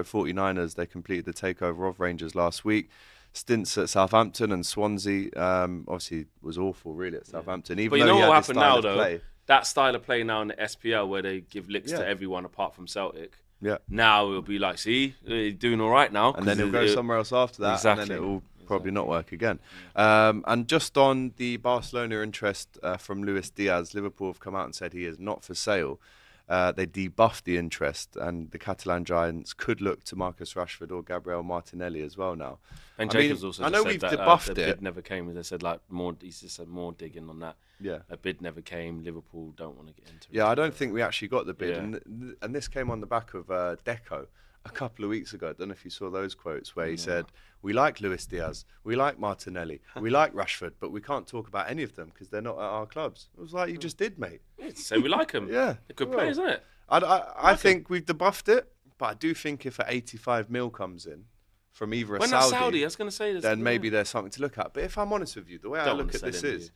49ers. They completed the takeover of Rangers last week. Stints at Southampton and Swansea. Obviously, was awful really at Southampton. Even but you though know he had what this happened style now, of though? play. That style of play now in the SPL where they give licks to everyone apart from Celtic. Yeah. Now it'll be like, see, you're doing all right now. And then he'll go somewhere else after that, and then it will probably not work again. And just on the Barcelona interest from Luis Diaz, Liverpool have come out and said he is not for sale. They debuffed the interest, and the Catalan Giants could look to Marcus Rashford or Gabriel Martinelli as well now. And Jacobs also I know said we've that debuffed the it. bid never came. They said like more. He just said more digging on that. Yeah. A bid never came. Liverpool don't want to get into it. Yeah, I don't think we actually got the bid. Yeah. And this came on the back of Deco a couple of weeks ago. I don't know if you saw those quotes where he said, we like Luis Diaz, we like Martinelli, we like Rashford, but we can't talk about any of them because they're not at our clubs. It was like, you just did, mate. So we like them. Yeah. They're good players, isn't it? I think we've debuffed it, but I do think if 85 mil comes in from either a Saudi, I was going to say this. then maybe there's something to look at. But if I'm honest with you, the way I look at this is,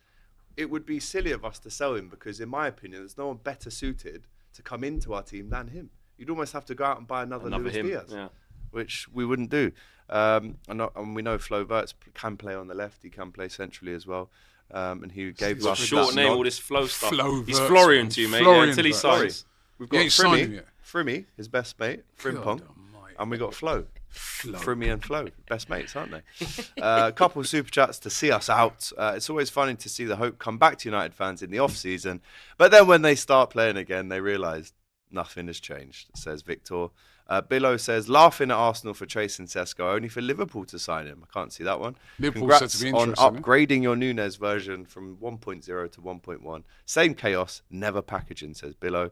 it would be silly of us to sell him because, in my opinion, there's no one better suited to come into our team than him. You'd almost have to go out and buy another Luis Diaz, which we wouldn't do. And we know Flo Wirtz can play on the left. He can play centrally as well. And he gave us short name, all this Flo stuff. He's Wirtz. Florian to you, mate. Until he signs. We've got Frimmy, his best mate, Frimpong, and we got Flo. Frimmy and Flo, best mates, aren't they? A couple of super chats to see us out. It's always funny to see the hope come back to United fans in the off season, but then when they start playing again, they realise Nothing has changed, says Victor. Billo says, laughing at Arsenal for chasing Sesko, only for Liverpool to sign him. I can't see that one. Liverpool Congrats said to be on interesting, upgrading your Nunes version from 1.0 to 1.1. Same chaos, never packaging, says Billo.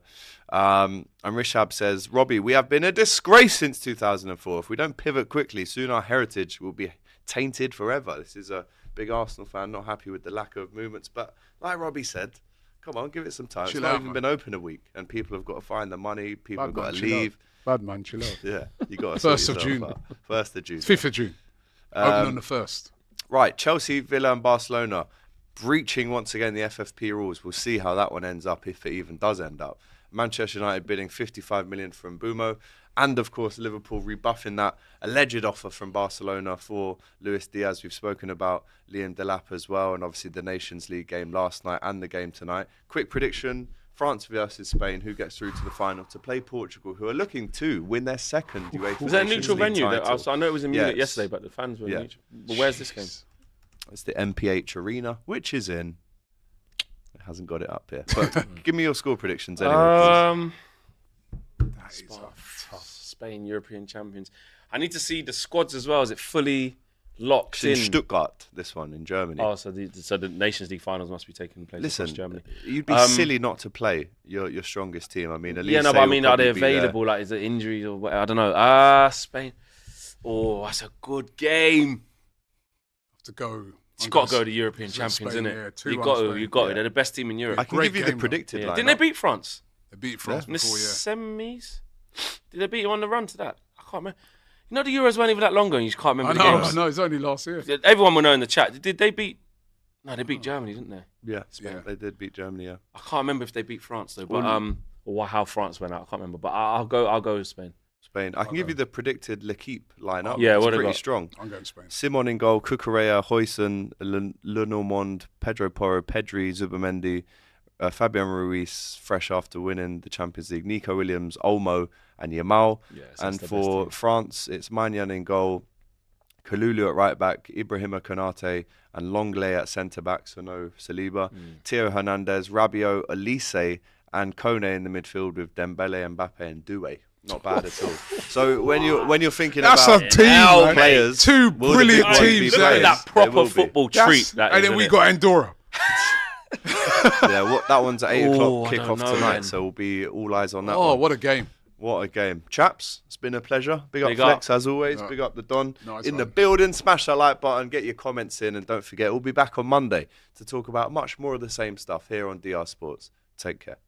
And Rishab says, Robbie, we have been a disgrace since 2004. If we don't pivot quickly, soon our heritage will be tainted forever. This is a big Arsenal fan, not happy with the lack of movements. But like Robbie said, come on, give it some time. Chill it's not out, even man. been open a week, and people have got to find the money. People have got to chill out. leave. Bad man, chill out. Yeah, you got to 1st of June. 1st of June. 5th of June. Open on the 1st. Right, Chelsea, Villa and Barcelona breaching once again the FFP rules. We'll see how that one ends up, if it even does end up. Manchester United bidding 55 million from Mbeumo. And, of course, Liverpool rebuffing that alleged offer from Barcelona for Luis Diaz. We've spoken about Liam Delap as well, and obviously the Nations League game last night and the game tonight. Quick prediction, France versus Spain. Who gets through to the final to play Portugal, who are looking to win their second UEFA Was that a Nations neutral League venue? title. I know it was in Munich Yes. yesterday, but the fans were neutral. But where's this game? It's the MPH Arena, which is in... It hasn't got it up here. But give me your score predictions anyway, That is tough. Spain, European champions. I need to see the squads as well. Is it fully locked please. in? In Stuttgart, this one, in Germany. Oh, so the Nations League finals must be taking place Listen, across Germany. you'd be silly not to play your strongest team. I mean, at least Yeah, no, but I mean, are they available? Like, is it injuries or what? I don't know. Spain. Oh, that's a good game. Have to go. You've got to go to European Spain, champions, yeah, innit? 2-1 You got to. Spain. You got to. Yeah. They're the best team in Europe. I can Great give you the game, though. predicted Yeah. lineup. Didn't they beat France They beat France in the before, yeah. semis? Did they beat them on the run to that? I can't remember. You know, the Euros weren't even that long ago, and you just can't remember the games. I know. It's only last year. Everyone will know in the chat. Did they beat? No, they beat Germany, didn't they? Yeah, Yeah. they did beat Germany. Yeah, I can't remember if they beat France though, but or how France went out. I can't remember, but I'll go with Spain. Spain. I can give you the predicted L'Equipe lineup. Yeah, it's what have pretty got? strong. I'm going Spain. Simon in goal, Cucurella, Huijsen, Lenormand, Pedro Porro, Pedri, Zubimendi, Fabian Ruiz, fresh after winning the Champions League, Nico Williams, Olmo, and Yamal. Yeah, so and that's the for best team. France, it's Magnan in goal, Kalulu at right back, Ibrahima Konate, and Longley at centre back, so no Saliba. Theo Hernandez, Rabiot, Elise, and Kone in the midfield with Dembele, Mbappe, and Doué. Not bad at all. So when you're thinking That's about a team, man. players, Two will the brilliant big ones be teams. Look at players? that They proper will be. football treat. That And is, then we innit? got Andorra. Yeah, that one's at 8 Oh, o'clock I kick don't off know, tonight, man. so we'll be all eyes on that Oh, one. what a game. What a game. Chaps, it's been a pleasure. Big up Big Flex up. as always. Big up the Don. Nice in the one. building, smash that like button, get your comments in, and don't forget, we'll be back on Monday to talk about much more of the same stuff here on DR Sports. Take care.